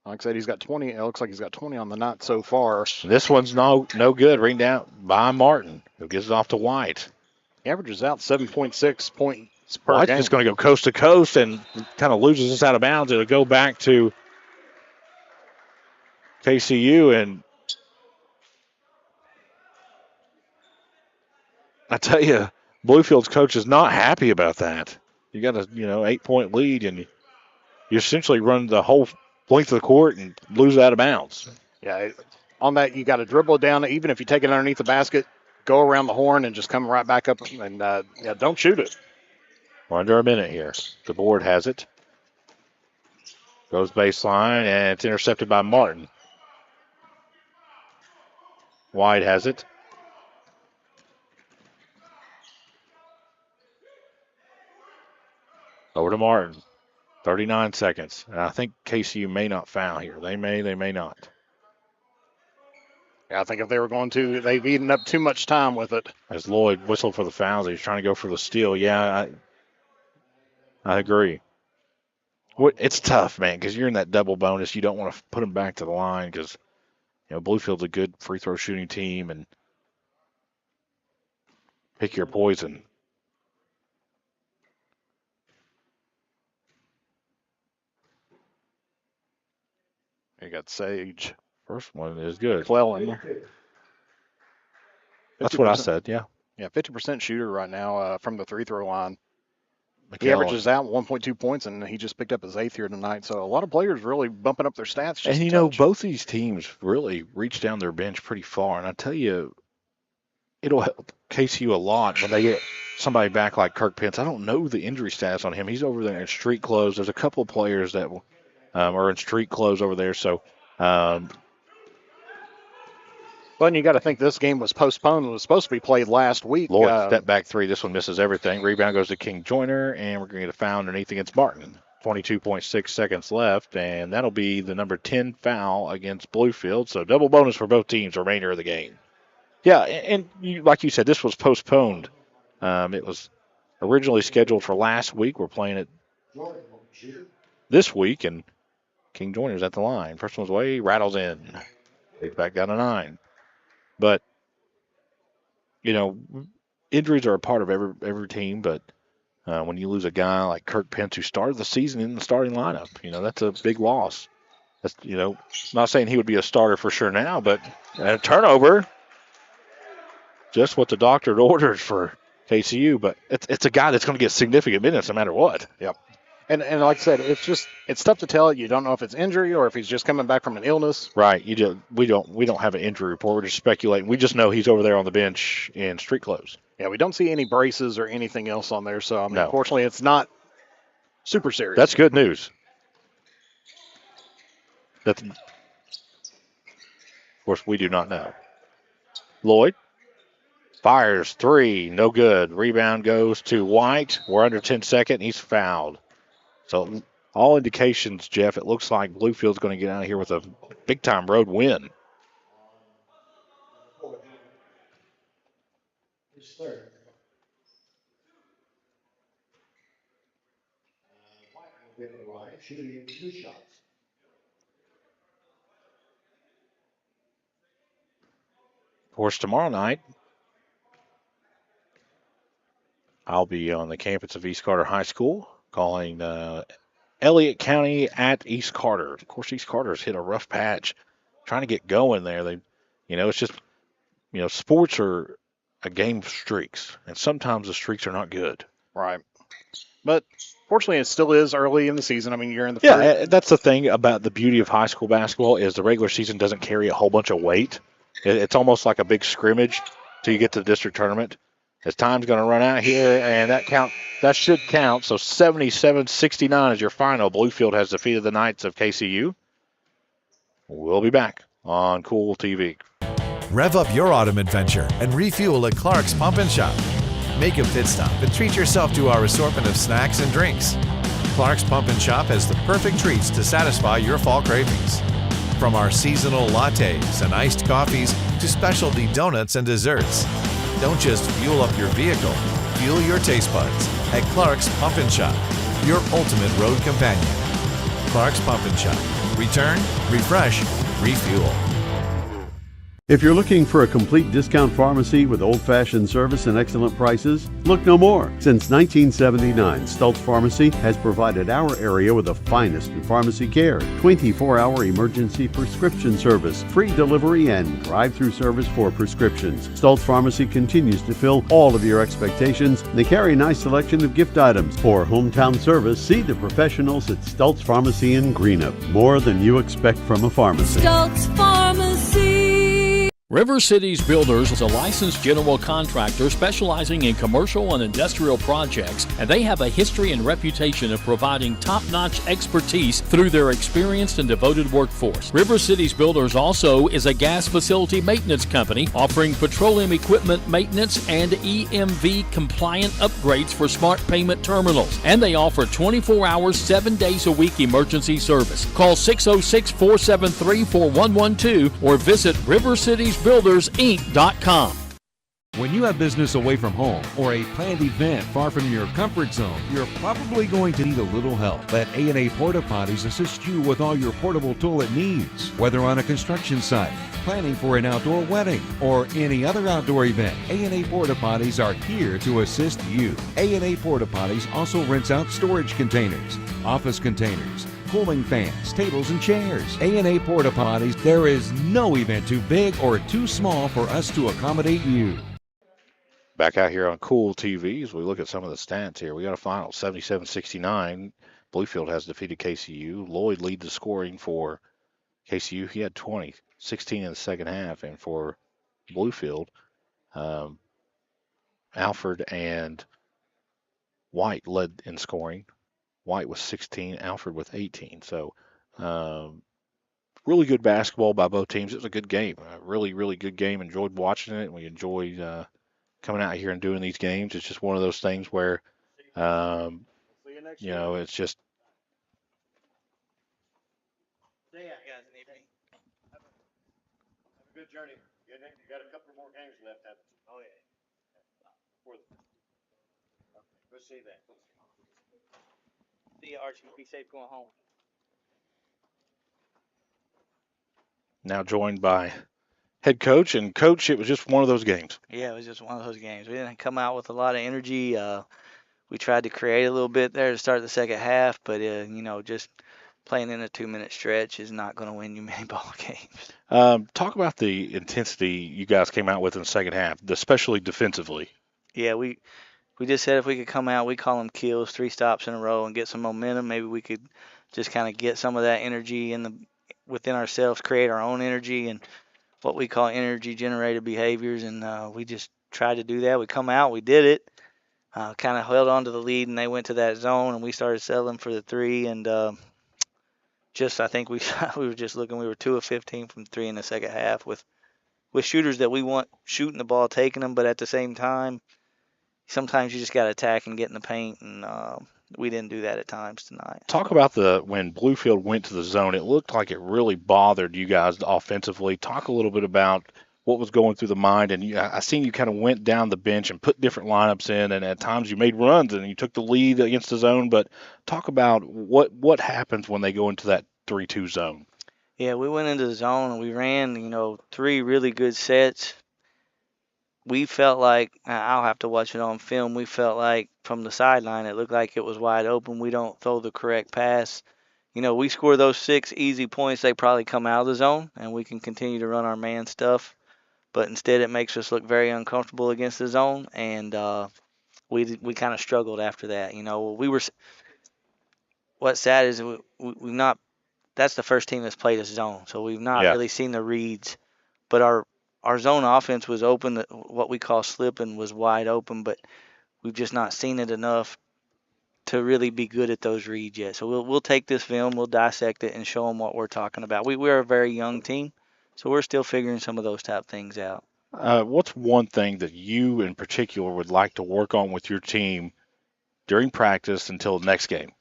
Like I said, he's got 20. It looks like he's got 20 on the night so far. This one's no good. Ringed out by Martin, who gives it off to White. He averages out 7.6 points per White's game. just going to go coast to coast and kind of loses this out of bounds. It'll go back to KCU, and I tell you, Bluefield's coach is not happy about that. You got a 8-point lead, and you essentially run the whole length of the court and lose out of bounds. Yeah, on that you got to dribble it down. Even if you take it underneath the basket, go around the horn and just come right back up and don't shoot it. We're under a minute here. The board has it. Goes baseline, and it's intercepted by Martin. White has it. Over to Martin. 39 seconds. And I think KCU may not foul here. They may not. Yeah, I think if they were going to, they've eaten up too much time with it. As Lloyd whistled for the fouls, he was trying to go for the steal. Yeah, I agree. It's tough, man, because you're in that double bonus. You don't want to put them back to the line because, Bluefield's a good free throw shooting team, and pick your poison. You got Sage. First one is good. McClellan. That's what I said, yeah. Yeah, 50% shooter right now from the free-throw line. McClellan. He averages out 1.2 points, and he just picked up his 8th here tonight. So a lot of players really bumping up their stats. Just And, both these teams really reach down their bench pretty far. And I tell you, it'll help KCU a lot when they get somebody back like Kirk Pence. I don't know the injury status on him. He's over there in street clothes. There's a couple of players that are in street clothes over there. So, well, and you got to think this game was postponed. It was supposed to be played last week. Lloyd, step back three. This one misses everything. Rebound goes to King Joyner, and we're going to get a foul underneath against Martin. 22.6 seconds left, and that'll be the number 10 foul against Bluefield. So double bonus for both teams, remainder of the game. Yeah, and like you said, this was postponed. It was originally scheduled for last week. We're playing it this week, and King Joyner's at the line. First one's away, rattles in. Takes back down to 9. But, injuries are a part of every team, but when you lose a guy like Kirk Pence who started the season in the starting lineup, that's a big loss. That's, not saying he would be a starter for sure now, but a turnover, just what the doctor ordered for KCU, but it's a guy that's going to get significant minutes no matter what. Yep. And like I said, it's tough to tell. You don't know if it's injury or if he's just coming back from an illness. Right. We don't have an injury report. We're just speculating. We just know he's over there on the bench in street clothes. Yeah, we don't see any braces or anything else on there. So unfortunately, it's not super serious. That's good news. Of course, we do not know. Lloyd fires 3, no good. Rebound goes to White. We're under 10 seconds. He's fouled. So all indications, Jeff, it looks like Bluefield's going to get out of here with a big-time road win. Of course, tomorrow night, I'll be on the campus of East Carter High School calling Elliott County at East Carter. Of course, East Carter's hit a rough patch trying to get going there. It's just, sports are a game of streaks, and sometimes the streaks are not good. Right. But fortunately, it still is early in the season. I mean, you're in the first. That's the thing about the beauty of high school basketball is the regular season doesn't carry a whole bunch of weight. It's almost like a big scrimmage till you get to the district tournament. As time's going to run out here, and that should count. So 77-69 is your final. Bluefield has defeated the Knights of KCU. We'll be back on Kool TV. Rev up your autumn adventure and refuel at Clark's Pump and Shop. Make a pit stop and treat yourself to our assortment of snacks and drinks. Clark's Pump and Shop has the perfect treats to satisfy your fall cravings. From our seasonal lattes and iced coffees to specialty donuts and desserts. Don't just fuel up your vehicle, fuel your taste buds at Clark's Pump and Shop, your ultimate road companion. Clark's Pump and Shop. Return, refresh, refuel. If you're looking for a complete discount pharmacy with old-fashioned service and excellent prices, look no more. Since 1979, Stultz Pharmacy has provided our area with the finest in pharmacy care, 24-hour emergency prescription service, free delivery, and drive-through service for prescriptions. Stultz Pharmacy continues to fill all of your expectations. They carry a nice selection of gift items. For hometown service, see the professionals at Stultz Pharmacy in Greenup. More than you expect from a pharmacy. Stultz Pharmacy. River Cities Builders is a licensed general contractor specializing in commercial and industrial projects, and they have a history and reputation of providing top-notch expertise through their experienced and devoted workforce. River Cities Builders also is a gas facility maintenance company offering petroleum equipment maintenance and EMV compliant upgrades for smart payment terminals, and they offer 24 hours, 7 days a week emergency service. Call 606-473-4112 or visit rivercitiesbuildersinc.com. When you have business away from home or a planned event far from your comfort zone, you're probably going to need a little help. Let A&A Porta Potties assist you with all your portable toilet needs. Whether on a construction site, planning for an outdoor wedding, or any other outdoor event, A&A Porta Potties are here to assist you. A&A Porta Potties also rents out storage containers, office containers, cooling fans, tables, and chairs. A&A Porta Potties, there is no event too big or too small for us to accommodate you. Back out here on Kool TV as we look at some of the stats here. We got a final 77-69. Bluefield has defeated KCU. Lloyd leads the scoring for KCU. He had 20, 16 in the second half. And for Bluefield, Alford and White led in scoring. White with 16, Alford with 18. So really good basketball by both teams. It was a good game, a really, really good game. Enjoyed watching it. We enjoyed coming out here and doing these games. It's just one of those things where, it's just. Have a good journey. You got a couple more games left, haven't you? Oh, yeah. We'll see that. See you, Archie. Be safe going home. Now joined by head coach. And, Coach, it was just one of those games. Yeah, it was just one of those games. We didn't come out with a lot of energy. We tried to create a little bit there to start the second half, but, just playing in a 2-minute stretch is not going to win you many ball games. Talk about the intensity you guys came out with in the second half, especially defensively. Yeah, we just said if we could come out, we call them kills, 3 stops in a row, and get some momentum. Maybe we could just kind of get some of that energy within ourselves, create our own energy and what we call energy-generated behaviors. And we just tried to do that. We come out, we did it, kind of held on to the lead, and they went to that zone, and we started settling for the 3. And I think we were just looking. We were 2 of 15 from 3 in the second half with shooters that we want shooting the ball, taking them, but at the same time, sometimes you just got to attack and get in the paint, and we didn't do that at times tonight. Talk about when Bluefield went to the zone, it looked like it really bothered you guys offensively. Talk a little bit about what was going through the mind, and I seen you kind of went down the bench and put different lineups in, and at times you made runs and you took the lead against the zone, but talk about what happens when they go into that 3-2 zone. Yeah, we went into the zone and we ran, 3 really good sets. We felt like, I'll have to watch it on film, we felt like from the sideline it looked like it was wide open. We don't throw the correct pass. We score those 6 easy points, they probably come out of the zone, and we can continue to run our man stuff. But instead it makes us look very uncomfortable against the zone, and we kind of struggled after that. What's sad is we've not, that's the first team that's played us zone, so we've not really seen the reads. But our zone offense was open, what we call slipping was wide open, but we've just not seen it enough to really be good at those reads yet. So we'll take this film, we'll dissect it, and show them what we're talking about. We're a very young team, so we're still figuring some of those type things out. What's one thing that you in particular would like to work on with your team during practice until the next game?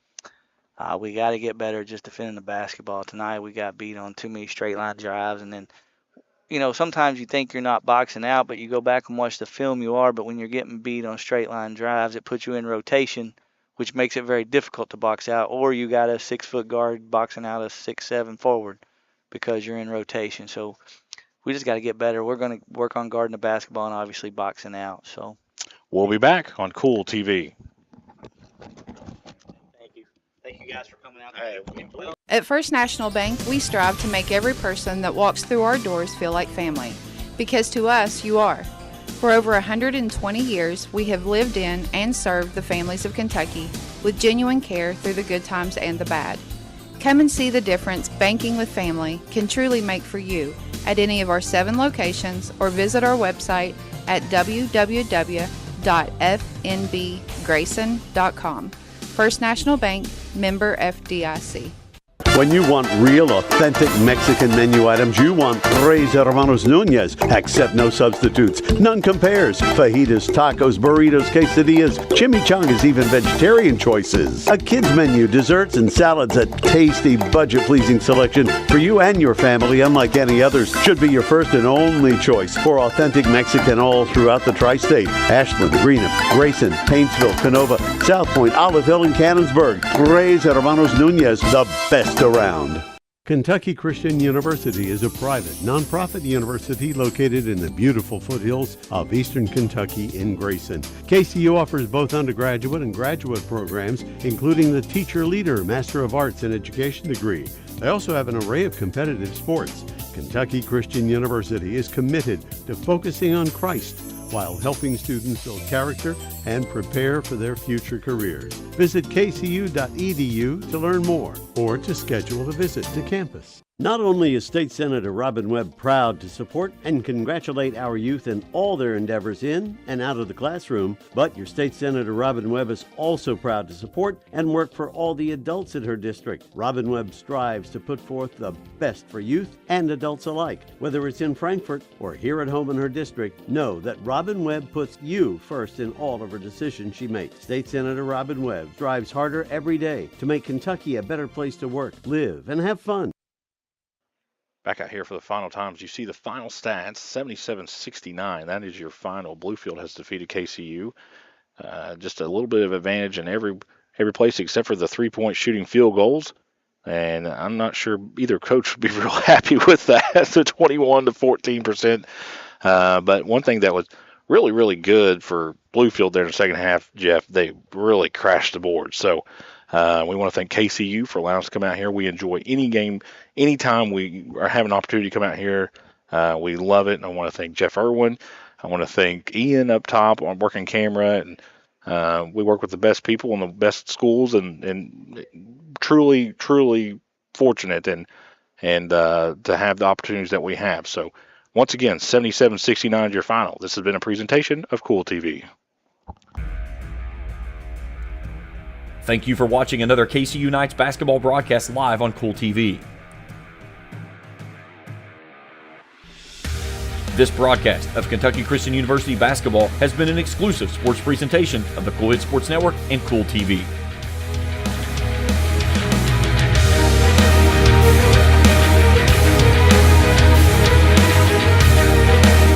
We got to get better just defending the basketball. Tonight we got beat on too many straight line drives, and then sometimes you think you're not boxing out, but you go back and watch the film, you are. But when you're getting beat on straight line drives, it puts you in rotation, which makes it very difficult to box out. Or you got a 6-foot guard boxing out a 6'7" forward because you're in rotation. So we just got to get better. We're going to work on guarding the basketball and obviously boxing out. So we'll be back on Kool TV. Thank you guys for coming out. At First National Bank, we strive to make every person that walks through our doors feel like family. Because to us, you are. For over 120 years, we have lived in and served the families of Kentucky with genuine care through the good times and the bad. Come and see the difference banking with family can truly make for you at any of our 7 locations, or visit our website at www.fnbgrayson.com. First National Bank, member FDIC. When you want real, authentic Mexican menu items, you want Tres Hermanos Nunez. Accept no substitutes. None compares. Fajitas, tacos, burritos, quesadillas, chimichangas, even vegetarian choices. A kids menu, desserts and salads, a tasty, budget-pleasing selection for you and your family, unlike any others. Should be your first and only choice for authentic Mexican all throughout the tri-state. Ashland, Greenup, Grayson, Paintsville, Canova, South Point, Olive Hill, and Cannonsburg. Tres Hermanos Nunez, the best around. Kentucky Christian University is a private, nonprofit university located in the beautiful foothills of eastern Kentucky in Grayson. KCU offers both undergraduate and graduate programs, including the Teacher Leader Master of Arts in Education degree. They also have an array of competitive sports. Kentucky Christian University is committed to focusing on Christ while helping students build character and prepare for their future careers. Visit kcu.edu to learn more or to schedule a visit to campus. Not only is State Senator Robin Webb proud to support and congratulate our youth in all their endeavors in and out of the classroom, but your State Senator Robin Webb is also proud to support and work for all the adults in her district. Robin Webb strives to put forth the best for youth and adults alike. Whether it's in Frankfort or here at home in her district, know that Robin Webb puts you first in all of her decisions she makes. State Senator Robin Webb strives harder every day to make Kentucky a better place to work, live, and have fun. Back out here for the final times. You see the final stats, 77-69. That is your final. Bluefield has defeated KCU. Just a little bit of advantage in every place except for the three-point shooting field goals. And I'm not sure either coach would be real happy with that, so 21 to 14%. But one thing that was really, really good for Bluefield there in the second half, Jeff, they really crashed the board. So we want to thank KCU for allowing us to come out here. We enjoy any game, anytime we are having an opportunity to come out here. We love it. And I want to thank Jeff Irwin. I want to thank Ian up top on working camera. And we work with the best people in the best schools, and truly, truly fortunate and to have the opportunities that we have. So once again, 77-69 is your final. This has been a presentation of Kool TV. Thank you for watching another KCU Knights basketball broadcast live on Kool TV. This broadcast of Kentucky Christian University basketball has been an exclusive sports presentation of the Kool Sports Network and Kool TV.